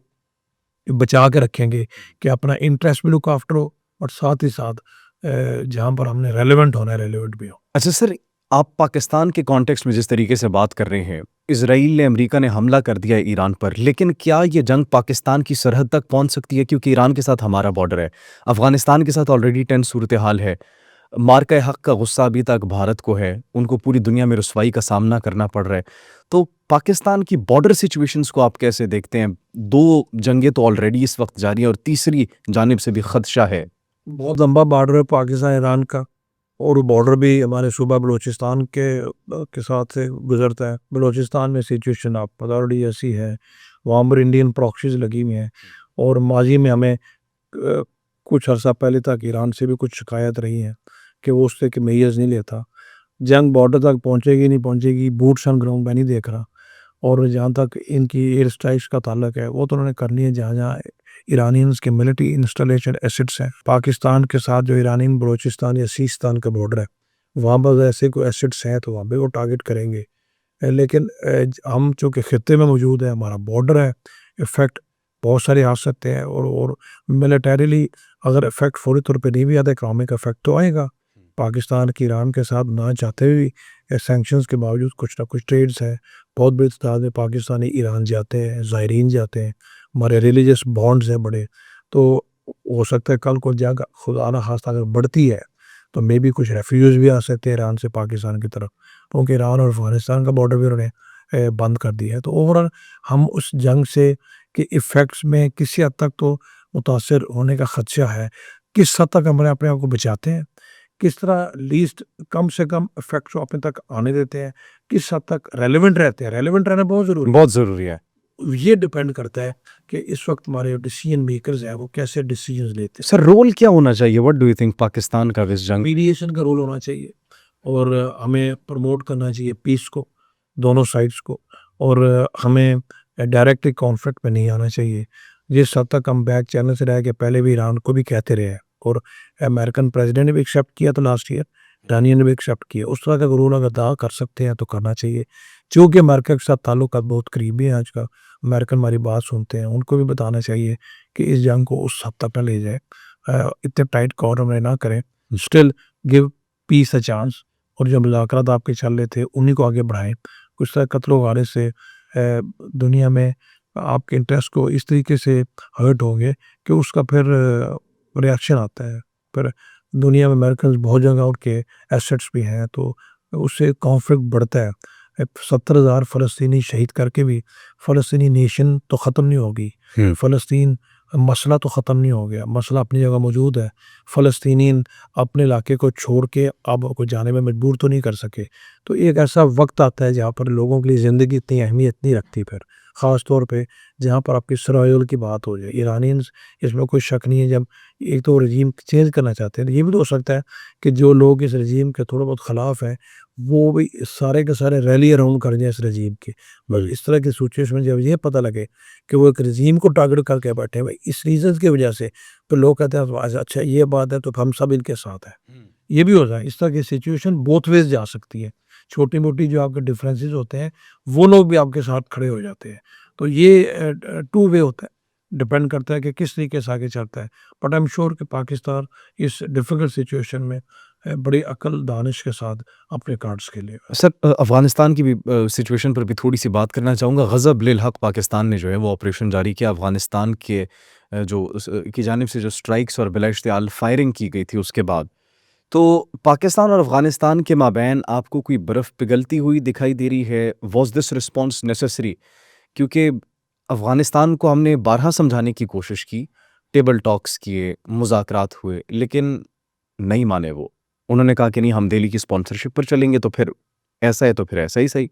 बचा के रखेंगे कि अपना इंटरेस्ट भी लुक आफ्टर हो, और साथ ही साथ जहाँ पर हमने रेलेवेंट होना है रेलेवेंट भी हो। अच्छा सर, आप पाकिस्तान के कॉन्टेक्स्ट में जिस तरीके से बात कर रहे हैं, इजराइल ने, अमेरिका ने हमला कर दिया है ईरान पर, लेकिन क्या ये जंग पाकिस्तान की सरहद तक पहुंच सकती है? क्योंकि ईरान के साथ हमारा बॉर्डर है, अफगानिस्तान के साथ ऑलरेडी टेंस सूरत हाल है, मार्का हक का गुस्सा अभी तक भारत को है, उनको पूरी दुनिया में रुसवाई का सामना करना पड़ रहा है। तो पाकिस्तान की बॉर्डर सिचुएशंस को आप कैसे देखते हैं? 2 जंगें तो ऑलरेडी इस वक्त जारी है और तीसरी जानिब से भी खदशा है। बहुत लंबा बॉर्डर है पाकिस्तान ईरान का, और वो बॉर्डर भी हमारे सूबा बलूचिस्तान के साथ से गुजरता है। बलूचिस्तान में सिचुएशन आप पता ऑलरेडी ऐसी है, वहाँ पर इंडियन प्रॉक्सीज लगी हुई हैं, और माजी में हमें कुछ अर्सा पहले तक ईरान से भी कुछ शिकायत रही है कि वो उससे कि मेयर्स नहीं लेता। जंग बॉर्डर तक पहुँचेगी नहीं पहुँचेगी, बूट्स ऑन ग्राउंड मैं नहीं देख रहा। और जहाँ तक इनकी एयर स्ट्राइक्स का ताल्लुक है, वो तो उन्होंने करनी है जहाँ जहाँ ईरानियंस के मिलिट्री इंस्टॉलेशन एसिड्स हैं। पाकिस्तान के साथ जो ईरानियन बलूचिस्तान या सीस्तान का बॉर्डर है, वहाँ पर ऐसे कोई एसिड्स हैं तो वहाँ पे वो टारगेट करेंगे। लेकिन हम चूँकि खित्ते में मौजूद है, हमारा बॉर्डर है, इफ़ेक्ट बहुत सारे आ सकते हैं। और मिलिटरीली अगर इफ़ेक्ट फौरी तौर पे नहीं भी आता, इकनॉमिक इफ़ेक्ट तो आएगा। पाकिस्तान की ईरान के साथ ना चाहते हुए भी सैंक्शंस के बावजूद कुछ ना कुछ ट्रेड्स है। बहुत बड़ी तादाद में पाकिस्तानी ईरान जाते हैं, ज़ायरीन जाते हैं, हमारे रिलीजियस बॉन्ड्स हैं बड़े। तो हो सकता है कल को जंग खुदा ना खास्ता अगर बढ़ती है तो मे बी कुछ रेफ्यूजीज भी आ सकते हैं ईरान से पाकिस्तान की तरफ, क्योंकि ईरान और अफगानिस्तान का बॉर्डर भी उन्होंने बंद कर दिया है। तो ओवरऑल हम उस जंग से के इफ़ेक्ट्स में किसी हद तक तो मुतासर होने का खदशा है। किस हद तक हम अपने आप को बचाते हैं, किस तरह लीस्ट कम से कम इफ़ेक्ट्स को अपने तक आने देते हैं, किस हद तक रेलेवेंट रहते हैं। रेलेवेंट रहना बहुत ज़रूरी है। बहुत ज़रूरी है। ये डिपेंड करता है कि इस वक्त हमारे डिसीजन मेकर्स हैं वो कैसे डिसीजंस लेते हैं। सर, रोल क्या होना चाहिए? What do you think Pakistan का इस जंग? मीडिएशन का रोल होना चाहिए, और हमें प्रमोट करना चाहिए पीस को, दोनों साइड्स को। और हमें डायरेक्टली कॉन्फ्लिक्ट में नहीं आना चाहिए। जिस हद तक हम बैक चैनल से रह के पहले भी ईरान को भी कहते रहे हैं, और अमेरिकन प्रेसिडेंट ने भी एक्सेप्ट किया था लास्ट ईयर, इरानियन ने भी एक्सेप्ट किया। उस तरह का रोल अगर अदा कर सकते हैं तो करना चाहिए। चूँकि अमेरिका के साथ ताल्लुकात बहुत करीबी हैं आज का, अमेरिकन हमारी बात सुनते हैं, उनको भी बताना चाहिए कि इस जंग को उस हद तक ना ले जाए, इतने टाइट कॉर्नर में ना करें, still give piece a chance. और जो मुज़ाकरात आपके चल रहे थे उन्हीं को आगे बढ़ाएं, कुछ तरह कत्लो गारे से दुनिया में आपके इंटरेस्ट को इस तरीके से हर्ट होंगे कि उसका फिर रिएक्शन आता है। फिर दुनिया में अमेरिकन बहुत जगह उनके एसेट्स भी हैं, तो उससे कॉन्फ्लिक्ट बढ़ता है। 70,000 फ़लस्तीनी शहीद करके भी फ़लस्तीनी नेशन तो ख़त्म नहीं होगी। फ़लस्तीन मसला तो ख़त्म नहीं हो गया, मसला अपनी जगह मौजूद है। फ़लस्तीनी अपने इलाके को छोड़ के अब को जाने में मजबूर तो नहीं कर सके। तो एक ऐसा वक्त आता है जहाँ पर लोगों के लिए ज़िंदगी इतनी अहमियत नहीं रखती फिर, ख़ास तौर पे जहाँ पर आपकी सर्वाइवल की बात हो जाए। ईरानियंस, इसमें कोई शक नहीं है, जब एक तो रजीम चेंज करना चाहते हैं, ये भी तो हो सकता है कि जो लोग इस रजीम के थोड़ा बहुत ख़िलाफ़ हैं, वो भी सारे के सारे रैली अराउंड कर जाएँ इस रजीम के। बस इस तरह की सिचुएशन में जब ये पता लगे कि वो एक रजीम को टारगेट करके बैठे हैं भाई इस रीज़न की वजह से, तो लोग कहते हैं अच्छा ये बात है तो हम सब इनके साथ हैं। ये भी हो जाए, इस तरह की सिचुएशन बोथ वेज़ जा सकती है। छोटी-मोटी जो आपके डिफरेंसेस होते हैं, वो लोग भी आपके साथ खड़े हो जाते हैं। तो ये टू वे होता है, डिपेंड करता है कि किस तरीके से आगे चलता है। बट आई एम श्योर कि पाकिस्तान इस डिफ़िकल्ट सिचुएशन में बड़ी अक्ल दानिश के साथ अपने कार्ड्स खेलेगा। सर अफ़गानिस्तान की भी सिचुएशन पर भी थोड़ी-सी बात करना चाहूँगा। ग़ज़ब लिल हक़ पाकिस्तान ने जो है वो ऑपरेशन जारी किया अफ़गानिस्तान के की जानिब से जो स्ट्राइक्स और बिला-इश्तियाल फायरिंग की गई थी उसके बाद। तो पाकिस्तान और अफ़गानिस्तान के माबैन आपको कोई बर्फ़ पिघलती हुई दिखाई दे रही है? Was this response necessary? क्योंकि अफ़गानिस्तान को हमने बारहा समझाने की कोशिश की, टेबल टॉक्स किए, मुज़ाकरात हुए, लेकिन नहीं माने वो। उन्होंने कहा कि नहीं हम दिल्ली की स्पॉन्सरशिप पर चलेंगे, तो फिर ऐसा है तो फिर ऐसा ही सही।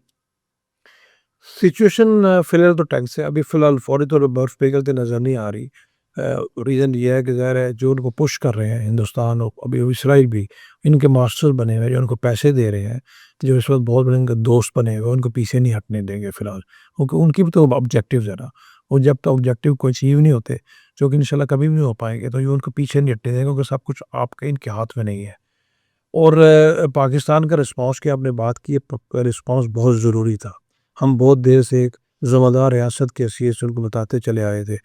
सिचुएशन फ़िलहाल तो टेंस है, अभी फ़िलहाल फ़ौरी तौर पे बर्फ़ पिघलती नज़र नहीं आ रही। रीज़न ये है कि ज़ाहिर है जो उनको पुश कर रहे हैं हिंदुस्तान और अभी इसराइल भी, इनके मास्टर्स बने हुए हैं जो उनको पैसे दे रहे हैं, जो इस वक़्त बहुत बड़े इनके दोस्त बने हुए हैं, उनको पीछे नहीं हटने देंगे फ़िलहाल। क्योंकि उनकी भी तो ऑब्जेक्टिव्स है ना, और जब तक ऑब्जेक्टिव को अचीव नहीं होते, जो कि इंशाल्लाह कभी भी नहीं हो पाएँगे, तो ये उनको पीछे नहीं हटने देंगे क्योंकि सब कुछ आपके इनके हाथ में नहीं है। और पाकिस्तान का रिस्पॉन्स की आपने बात की है, रिस्पॉन्स बहुत ज़रूरी था। हम बहुत देर से एक ज़िम्मेदार रियासत की हैसियत से उनको बताते चले आए थे।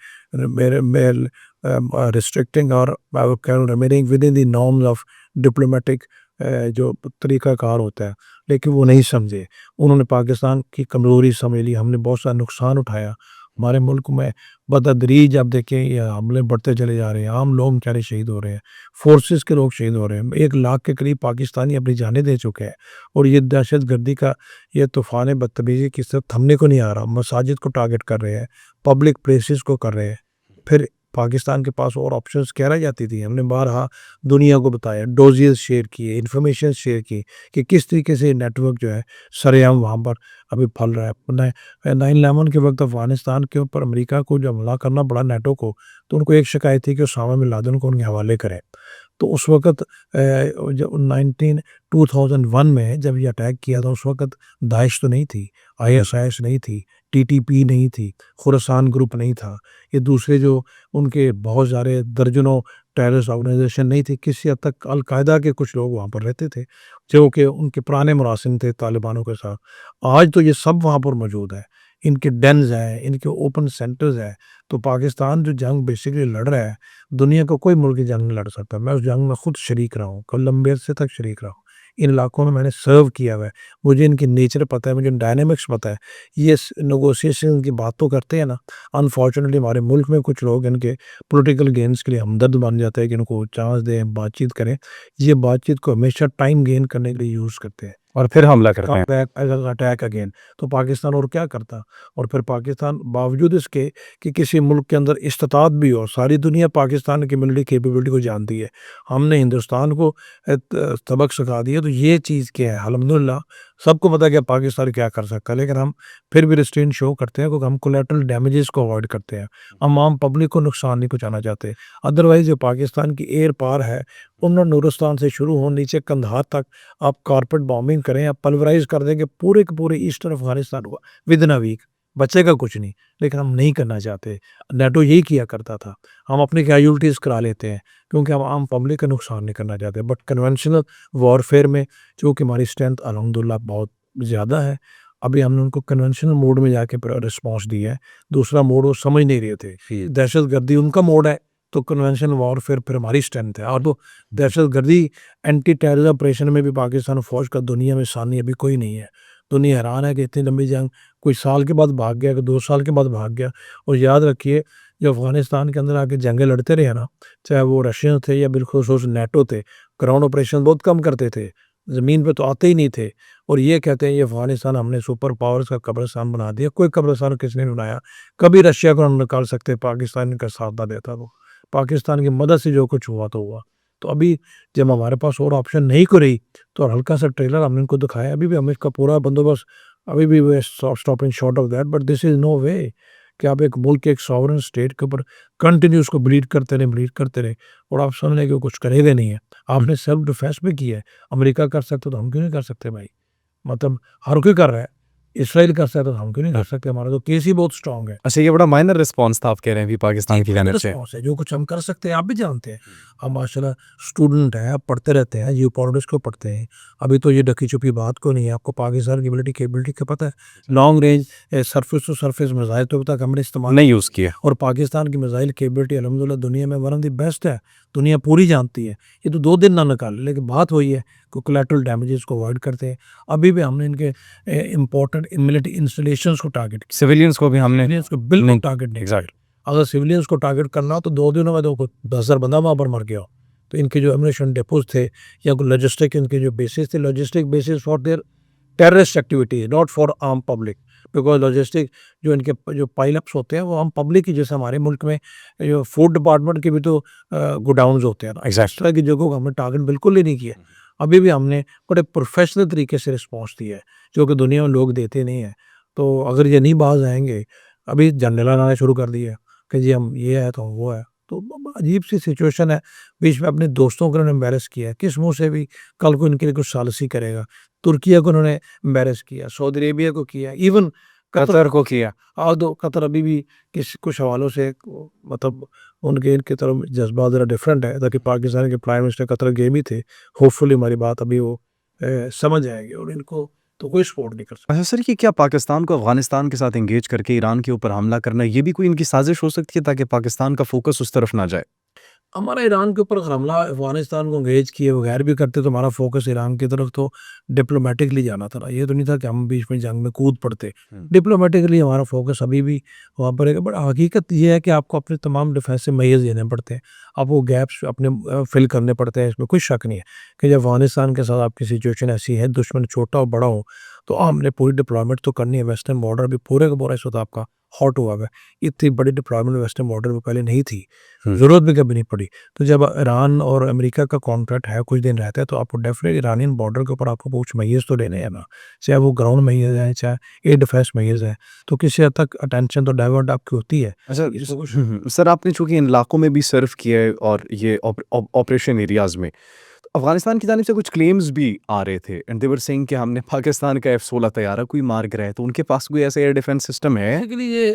मेरे मेल रिस्ट्रिक्टिंग और remaining with in the norms of diplomatic जो तरीक़ाकार होता है, लेकिन वो नहीं समझे। उन्होंने पाकिस्तान की कमज़ोरी समझ ली, हमने बहुत सारा नुकसान उठाया। हमारे मुल्क में बतदरीज आप देखें ये हमले बढ़ते चले जा रहे हैं, आम लोग बेचारे शहीद हो रहे हैं, फ़ोर्सेस के लोग शहीद हो रहे हैं। 1 लाख के करीब पाकिस्तानी अपनी जानें दे चुके हैं, और ये दहशतगर्दी का ये तूफ़ान बदतमीज़ी की तरफ थमने को नहीं आ रहा। मसाजिद को टारगेट कर रहे हैं, पब्लिक प्लेसेस को कर रहे हैं। फिर पाकिस्तान के पास और ऑप्शंस क्या रह जाती थी? हमने बारहा दुनिया को बताया, डोज़ियर्स शेयर किए, इन्फॉर्मेशन शेयर की कि किस तरीके से नेटवर्क जो है सरेआम वहाँ पर अभी फैल रहा है। 9/11 के वक़्त अफ़गानिस्तान के ऊपर अमेरिका को जब हमला करना पड़ा नेटो को, तो उनको एक शिकायत थी कि ओसामा बिन लादेन को उनके हवाले करें। तो उस वक़्त जब 2001 में जब ये अटैक किया था, उस वक़्त दाइश तो नहीं थी, आईएसआईएस नहीं थी, टीटीपी नहीं थी, खुरासान ग्रुप नहीं था। ये दूसरे जो उनके बहुत सारे दर्जनों टेररिस्ट ऑर्गेनाइज़ेशन नहीं थी, किसी हद तक अल-कायदा के कुछ लोग वहाँ पर रहते थे, जो कि उनके पुराने मुरासिम थे तालिबानों के साथ। आज तो ये सब वहाँ पर मौजूद है। इनके डेन्स हैं, इनके ओपन सेंटर्स हैं। तो पाकिस्तान जो जंग बेसिकली लड़ रहा है, दुनिया का कोई मुल्क ये जंग नहीं लड़ सकता। मैं उस जंग में खुद शरीक रहा हूँ, कोलंबिया से तक शरीक रहा हूँ। इन इलाकों में मैंने सर्व किया हुआ है। मुझे इनकी नेचर पता है, मुझे डायनामिक्स पता है। ये नेगोशिएशन की बात तो करते हैं ना, अनफॉर्चुनेटली हमारे मुल्क में कुछ लोग इनके पॉलिटिकल गेन्स के लिए हमदर्द बन जाते हैं कि इनको चांस दें, बातचीत करें। ये बातचीत को हमेशा टाइम गेन करने के लिए यूज़ करते हैं। और फिर हमला करते हैं। Back attack again. तो पाकिस्तान और क्या करता? और फिर पाकिस्तान बावजूद इसके कि किसी मुल्क के अंदर इस्तात भी हो, सारी दुनिया पाकिस्तान की मिलिट्री कैपेबिलिटी को जानती है। हमने हिंदुस्तान को सबक सिखा दिया, तो ये चीज़ क्या है? अल्हम्दुलिल्लाह सबको पता है कि पाकिस्तान क्या कर सकता है, लेकिन हम फिर भी रिस्ट्रेंट शो करते हैं क्योंकि हम कोलैटरल डैमेजेस को अवॉइड करते हैं। हम आम पब्लिक को नुकसान नहीं पहुँचाना चाहते। अदरवाइज़ जो पाकिस्तान की एयर पार है, उन्होंने नूरस्तान से शुरू हो नीचे कंधार तक आप कारपेट बॉम्बिंग करें, आप पल्वराइज़ कर देंगे पूरे के पूरे ईस्टर्न अफ़गानिस्तान को विदिन अ वीक, बचेगा कुछ नहीं। लेकिन हम नहीं करना चाहते। नेटो यही किया करता था। हम अपनी कैजुअल्टीज़ करा लेते हैं क्योंकि हम आम पब्लिक का नुकसान नहीं करना चाहते। बट कन्वेंशनल वॉरफेयर में चूँकि हमारी स्ट्रेंथ अल्हम्दुलिल्लाह बहुत ज़्यादा है, अभी हमने उनको कन्वेंशनल मोड में जाके रिस्पॉन्स दिया है। दूसरा मोड वो समझ नहीं रहे थे। दहशतगर्दी उनका मोड है, तो कन्वेंशनल वॉरफेयर फिर हमारी स्ट्रेंथ है। और तो दहशतगर्दी एंटी टेररिज्म ऑपरेशन में भी पाकिस्तान फ़ौज का दुनिया में सानी अभी कोई नहीं है। दुनिया हैरान है कि इतनी लंबी जंग कोई साल के बाद भाग गया, कि 2 साल के बाद भाग गया। और याद रखिए, जो अफ़गानिस्तान के अंदर आके जंगें लड़ते रहे ना, चाहे वो रशियन थे या बिलख़ुसूस नेटो थे, ग्राउंड ऑपरेशन बहुत कम करते थे, ज़मीन पे तो आते ही नहीं थे। और ये कहते हैं ये अफ़गानिस्तान हमने सुपर पावर्स का कब्रिस्तान बना दिया। कोई कब्रिस्तान किसने नहीं बनाया। कभी रशिया को ना निकाल सकते, पाकिस्तान इनका साथ ना देता तो। पाकिस्तान की मदद से जो कुछ हुआ तो हुआ। तो अभी जब हमारे पास और ऑप्शन नहीं को रही, तो हल्का सा ट्रेलर हमने इनको दिखाया। अभी भी हमें इसका पूरा बंदोबस्त, अभी भी वे stopping short of that, but this is no way कि आप एक मुल्क के एक सॉवरेन स्टेट के ऊपर कंटिन्यू उसको ब्लीड करते रहे और आप समझ लें कि वो कुछ करेगा नहीं है। आपने सेल्फ डिफेंस भी किया है। अमेरिका कर सकता तो हम क्यों नहीं कर सकते भाई? मतलब हर कोई कर रहा है। इसराइल कर सकता है तो हम क्यों नहीं कर सकते? हमारा तो केस ही बहुत स्ट्रांग है। अच्छा, ये बड़ा माइनर रिस्पॉन्स था आप कह रहे हैं अभी पाकिस्तान की जानिब से। रिस्पॉन्स है, जो कुछ हम कर सकते हैं आप भी जानते हैं। हम माशाल्लाह स्टूडेंट हैं, आप पढ़ते रहते हैं, जियोपॉलिटिक्स को पढ़ते हैं। अभी तो ये ढकी-छुपी बात को नहीं है, आपको पाकिस्तान की कैपेबिलिटी का पता है। Long range surface to surface missile तो अभी तक हमने इस्तेमाल नहीं यूज़ किया। और पाकिस्तान की मिसाइल कैपेबिलिटी अल्हम्दुलिल्लाह दुनिया में वन ऑफ द बेस्ट है। दुनिया पूरी जानती है। ये तो 2 दिन ना निकाले, लेकिन बात वही है कि कोलैटरल डैमेजेस को अवॉइड करते हैं। अभी भी हमने इनके इम्पोर्टेंट मिलिट्री इंस्टॉलेशंस को टारगेट किया। सिविलियंस को भी हमने सिविलियंस को बिल्कुल नहीं, टारगेट नहीं किया। एग्ज़ैक्ट। अगर सिविलियंस को टारगेट करना हो तो 2 दिनों में तो 10,000 बंदा वहाँ पर मर गया हो। तो इनके जो एम्यूनेशन डिपोज़ थे या कोई लॉजिस्टिक इनके जो बेसिस थे, logistic basis for their terrorist activities, not for आम पब्लिक। बिकॉज़ लॉजिस्टिक जो इनके जो पाइल-अप्स होते हैं वो आम पब्लिक की, जैसे हमारे मुल्क में जो फूड डिपार्टमेंट के भी तो गोडाउन्स होते हैं ना, इस तरह की जगहों को हमने टारगेट बिल्कुल ही नहीं किया। अभी भी हमने बड़े प्रोफेशनल तरीके से रिस्पॉन्स दिया है, जो कि दुनिया में लोग देते नहीं हैं। तो अगर ये नहीं बाज़ आएँगे, अभी झंडे लहराने शुरू कर दिए कि जी हम ये है तो हम वो है। तो अजीब-सी सिचुएशन है। बीच में अपने दोस्तों को इन्होंने एम्बैरेस किया है। किस मुँह से भी कल को इनके लिए कुछ सालिसी करेगा। तुर्किया को उन्होंने एम्बैरेस किया, सऊदी अरेबिया को किया, इवन कतर को किया। दो कतर अभी भी किस कुछ हवालों से मतलब उनके इनकी तरफ जज़्बात ज़रा डिफरेंट है। ताकि पाकिस्तान के प्राइम मिनिस्टर कतर गए भी थे। होपफुली हमारी बात अभी वो समझ आएगी और इनको तो कोई सपोर्ट नहीं कर सकता। अच्छा सर, ये क्या पाकिस्तान को अफ़गानिस्तान के साथ एंगेज करके ईरान के ऊपर हमला करना, ये भी कोई इनकी साज़िश हो सकती है ताकि पाकिस्तान का फ़ोकस उस तरफ ना जाए? हमारा ईरान के ऊपर हमला अफ़गानिस्तान को एंगेज किए बगैर भी करते तो हमारा फ़ोकस ईरान की तरफ तो डिप्लोमेटिकली जाना था ना। ये तो नहीं था कि हम बीच में जंग में कूद पड़ते। डिप्लोमेटिकली हमारा फ़ोकस अभी भी वहाँ पर है। बट हकीकत ये है कि आपको अपने तमाम डिफेंसिव मेजर्स देने पड़ते हैं। आप वो गैप्स अपने फिल करने पड़ते हैं, इसमें कोई शक नहीं है कि जब अफ़गानिस्तान के साथ आपकी सिचुएशन ऐसी है, दुश्मन छोटा और बड़ा हो, तो हमने पूरी डिप्लॉयमेंट तो करनी है। वेस्टर्न बॉर्डर भी पूरे का पूरा इस वक़्त आपका हॉट हुआ हुआ है। इतनी बड़ी डिप्लॉयमेंट वेस्टर्न बॉर्डर पे पहले नहीं थी। ज़रूरत भी कभी नहीं पड़ी। तो जब ईरान और अमेरिका का कॉन्ट्रैक्ट है, कुछ दिन रहता है, तो आपको डेफ़िनेटली ईरानियन बॉर्डर के ऊपर आपको कुछ मेजर्स तो लेने हैं ना। चाहे वो ग्राउंड मेजर्स हैं, चाहे एयर डिफेंस मेजर्स हैं। तो किसी हद तक अटेंशन तो डाइवर्ट आपकी होती है। अच्छा इसको कुछ सर, आपने चूँकि इन इलाकों में भी सर्व किया है और ये ऑपरेशन एरियाज़ में, तो अफ़गानिस्तान की जानिब से कुछ क्लेम्स भी आ रहे थे एंड दे वर सेइंग कि हमने पाकिस्तान का F-16 तैयारा कोई मार गिराया है, तो उनके पास कोई ऐसा एयर डिफेंस सिस्टम है? बेसिकली ये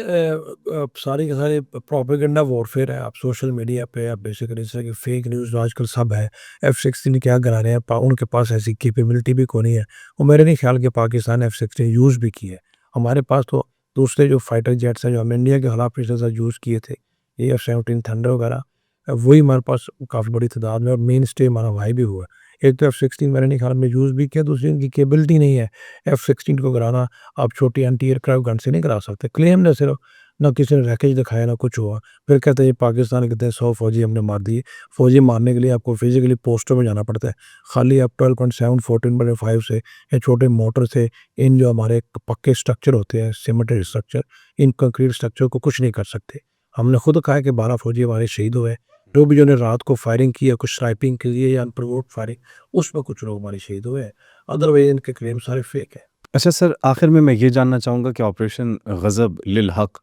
सारे के सारे प्रोपेगेंडा वॉरफेयर है। आप सोशल मीडिया पे आप बेसिकली इस तरह की फेक न्यूज़ आजकल सब है। F-16 क्या करा रहे हैं, उनके पास ऐसी कैपेबिलिटी भी कोई नहीं है। और मेरे नहीं ख्याल कि पाकिस्तान ने F-16 यूज़ भी की है। हमारे पास तो दूसरे जो फाइटर जेट्स हैं, जो हम इंडिया के खिलाफ पिछले साल यूज़ किए थे, ये F-17 थंडर वगैरह, वही हमारे पास काफ़ी बड़ी तादाद में और मेन स्टे हमारा वहीं भी हुआ है। एक तो F-16 मेरे नहीं ख्याल में यूज़ भी किया, दूसरी इनकी कैपेबिलिटी नहीं है। F-16 को कराना आप छोटी एंटी एयरक्राफ्ट गन से नहीं करा सकते। क्लेम ने सिर्फ ना किसी ने रैकेज दिखाया ना कुछ हुआ। फिर कहते हैं ये पाकिस्तान कहते हैं 100 फ़ौजी हमने मार दिए। फ़ौजी मारने के लिए आपको फिज़िकली पोस्टों में जाना पड़ता है। खाली आप 12.7 14.5 से या छोटे मोटर से इन जो हमारे पक्के स्ट्रक्चर होते हैं, सिमेंटेड स्ट्रक्चर, इन कंक्रीट स्ट्रक्चर को कुछ नहीं कर सकते। हमने खुद कहा है कि 12 फ़ौजी हमारे शहीद हुए। जो भी जिन्होंने रात को फायरिंग की है, कुछ स्नाइपिंग की है या अनप्रोवोक्ड फायरिंग, उसमें कुछ लोग हमारे शहीद हुए हैं। अदरवाइज़ इनके क्लेम सारे फेक हैं। अच्छा सर, आखिर में मैं ये जानना चाहूँगा कि ऑपरेशन ग़ज़ब लिल हक़,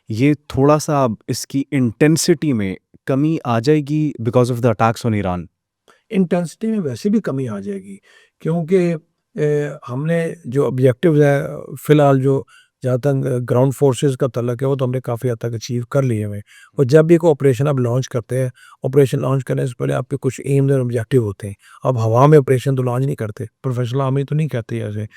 ये थोड़ा-सा अब इसकी इंटेंसिटी में कमी आ जाएगी because of the attacks on Iran? Intensity में वैसे भी कमी आ जाएगी क्योंकि हमने जो ऑब्जेक्टिव्स है फ़िलहाल जो जहाँ तक ग्राउंड फोर्सेस का तल्लक है वो तो हमने काफ़ी हद तक अचीव कर लिए हुए हैं। और जब भी कोई ऑपरेशन आप लॉन्च करते हैं, ऑपरेशन लॉन्च करने से पहले आपके कुछ एम्स और ऑब्जेक्टिव होते हैं। अब हवा में ऑपरेशन तो लॉन्च नहीं करते, प्रोफेशनल आर्मी तो नहीं कहते ऐसे।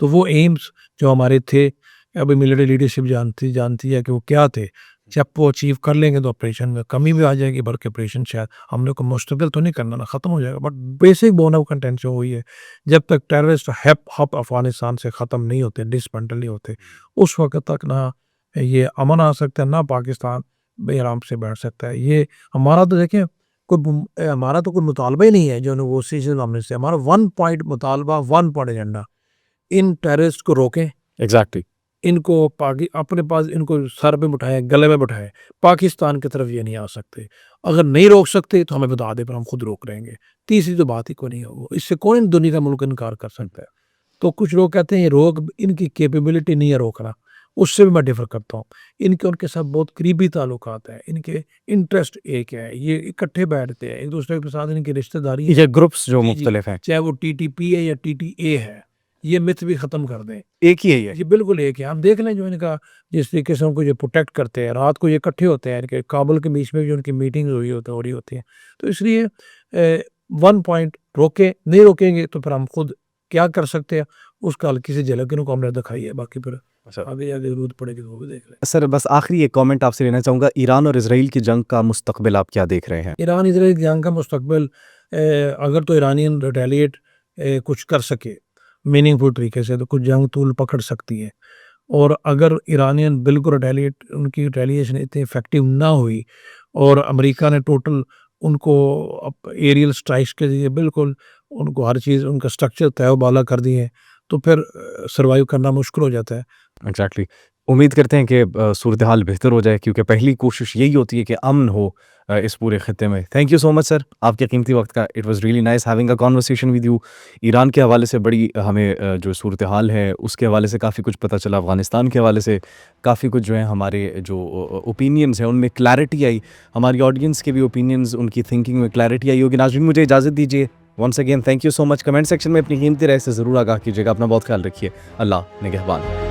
तो वो एम्स जो हमारे थे, अभी मिलिट्री लीडरशिप जानती जानती है कि वो क्या थे। जब वो अचीव कर लेंगे तो ऑपरेशन में कमी भी आ जाएगी, बल्कि ऑपरेशन शायद हम लोग को मुस्तकिल तो नहीं करना ना, ख़त्म हो जाएगा। But basic bone of content जो हुई है, जब तक टेररिस्ट हब अफगानिस्तान से ख़त्म नहीं होते, डिसमेंटल नहीं होते, उस वक्त तक ना ये अमन आ सकता है, ना पाकिस्तान बेआराम से बैठ सकता है। ये हमारा तो देखें, हमारा तो कोई मुतालबा ही नहीं है जो नेगोशिएशन हमने से, हमारा 1 पॉइंट मुतालबा, 1 पॉइंट एजेंडा, इन टेररिस्ट को रोकें, एग्जैक्टली। इनको अपने पास इनको सर पे बिठाएं, गले में बिठाएं, पाकिस्तान की तरफ ये नहीं आ सकते। अगर नहीं रोक सकते तो हमें बता दें, पर हम खुद रोक रहेंगे। तीसरी तो बात ही कोई नहीं होगी, इससे कौन दुनिया का मुल्क इनकार कर सकता है। तो कुछ लोग कहते हैं ये रोक, इनकी कैपेबिलिटी नहीं है रोकना, उससे भी मैं डिफर करता हूँ। इनके उनके साथ बहुत करीबी ताल्लुकात हैं, इनके इंटरेस्ट एक है, ये इकट्ठे बैठते हैं, एक दूसरे के साथ इनकी रिश्तेदारी ये ग्रुप्स जो जी, जी, मुख्तलिफ हैं, चाहे वो टीटीपी है या टीटीए है, ये मिथ भी ख़त्म कर दें। एक ही है ये। ये बिल्कुल एक है। आप देख लें जो इनका जिस तरीके से उनको ये प्रोटेक्ट करते हैं, रात को ये इकट्ठे होते हैं, इनके काबुल के बीच में जो उनकी मीटिंग हो रही होती है। तो इसलिए 1 पॉइंट रोके, नहीं रोकेंगे तो फिर हम खुद क्या कर सकते हैं, उसका हल्की सी झलक इनको हमने दिखाई है, बाकी फिर आगे आगे जरूरत पड़ेगी तो वो भी देख लें। सर बस आखिरी एक कमेंट आपसे लेना चाहूँगा, ईरान और इसराइल की जंग का मुस्तकबिल आप क्या देख रहे हैं? ईरान इसराइल की जंग का मुस्तकबिल, अगर तो ईरानियन रिटेलिएट कुछ कर सके मीनिंगफुल तरीके से, तो कुछ जंग तूल पकड़ सकती है। और अगर ईरानियन बिल्कुल रिटेलिएट, उनकी रिटेलिएशन इतनी इफेक्टिव ना हुई और अमेरिका ने टोटल उनको एरियल स्ट्राइक्स के लिए बिल्कुल उनको हर चीज़, उनका स्ट्रक्चर तय कर दिए, तो फिर सर्वाइव करना मुश्किल हो जाता है। एग्जैक्टली। उम्मीद करते हैं कि सूरत हाल बेहतर हो जाए, क्योंकि पहली कोशिश यही होती है कि अमन हो इस पूरे खत्ते में। Thank you so much sir, आपके कीमती वक्त का। It was really nice having a conversation with you. Iran के हवाले से बड़ी हमें जो सूरत हाल है उसके हवाले से काफ़ी कुछ पता चला, अफ़गानिस्तान के हवाले से काफ़ी कुछ जो है हमारे जो ओपिनियंस हैं उनमें क्लैरिटी आई, हमारी ऑडियंस के भी ओपिनियंस, उनकी थिंकिंग में क्लैरिटी आई होगी। नाज़रीन मुझे इजाज़त दीजिए। Once again thank you so much. Comment section में अपनी कीमती राय से ज़रूर आगाह कीजिएगा। अपना बहुत ख्याल रखिए। अल्लाह निगहबान।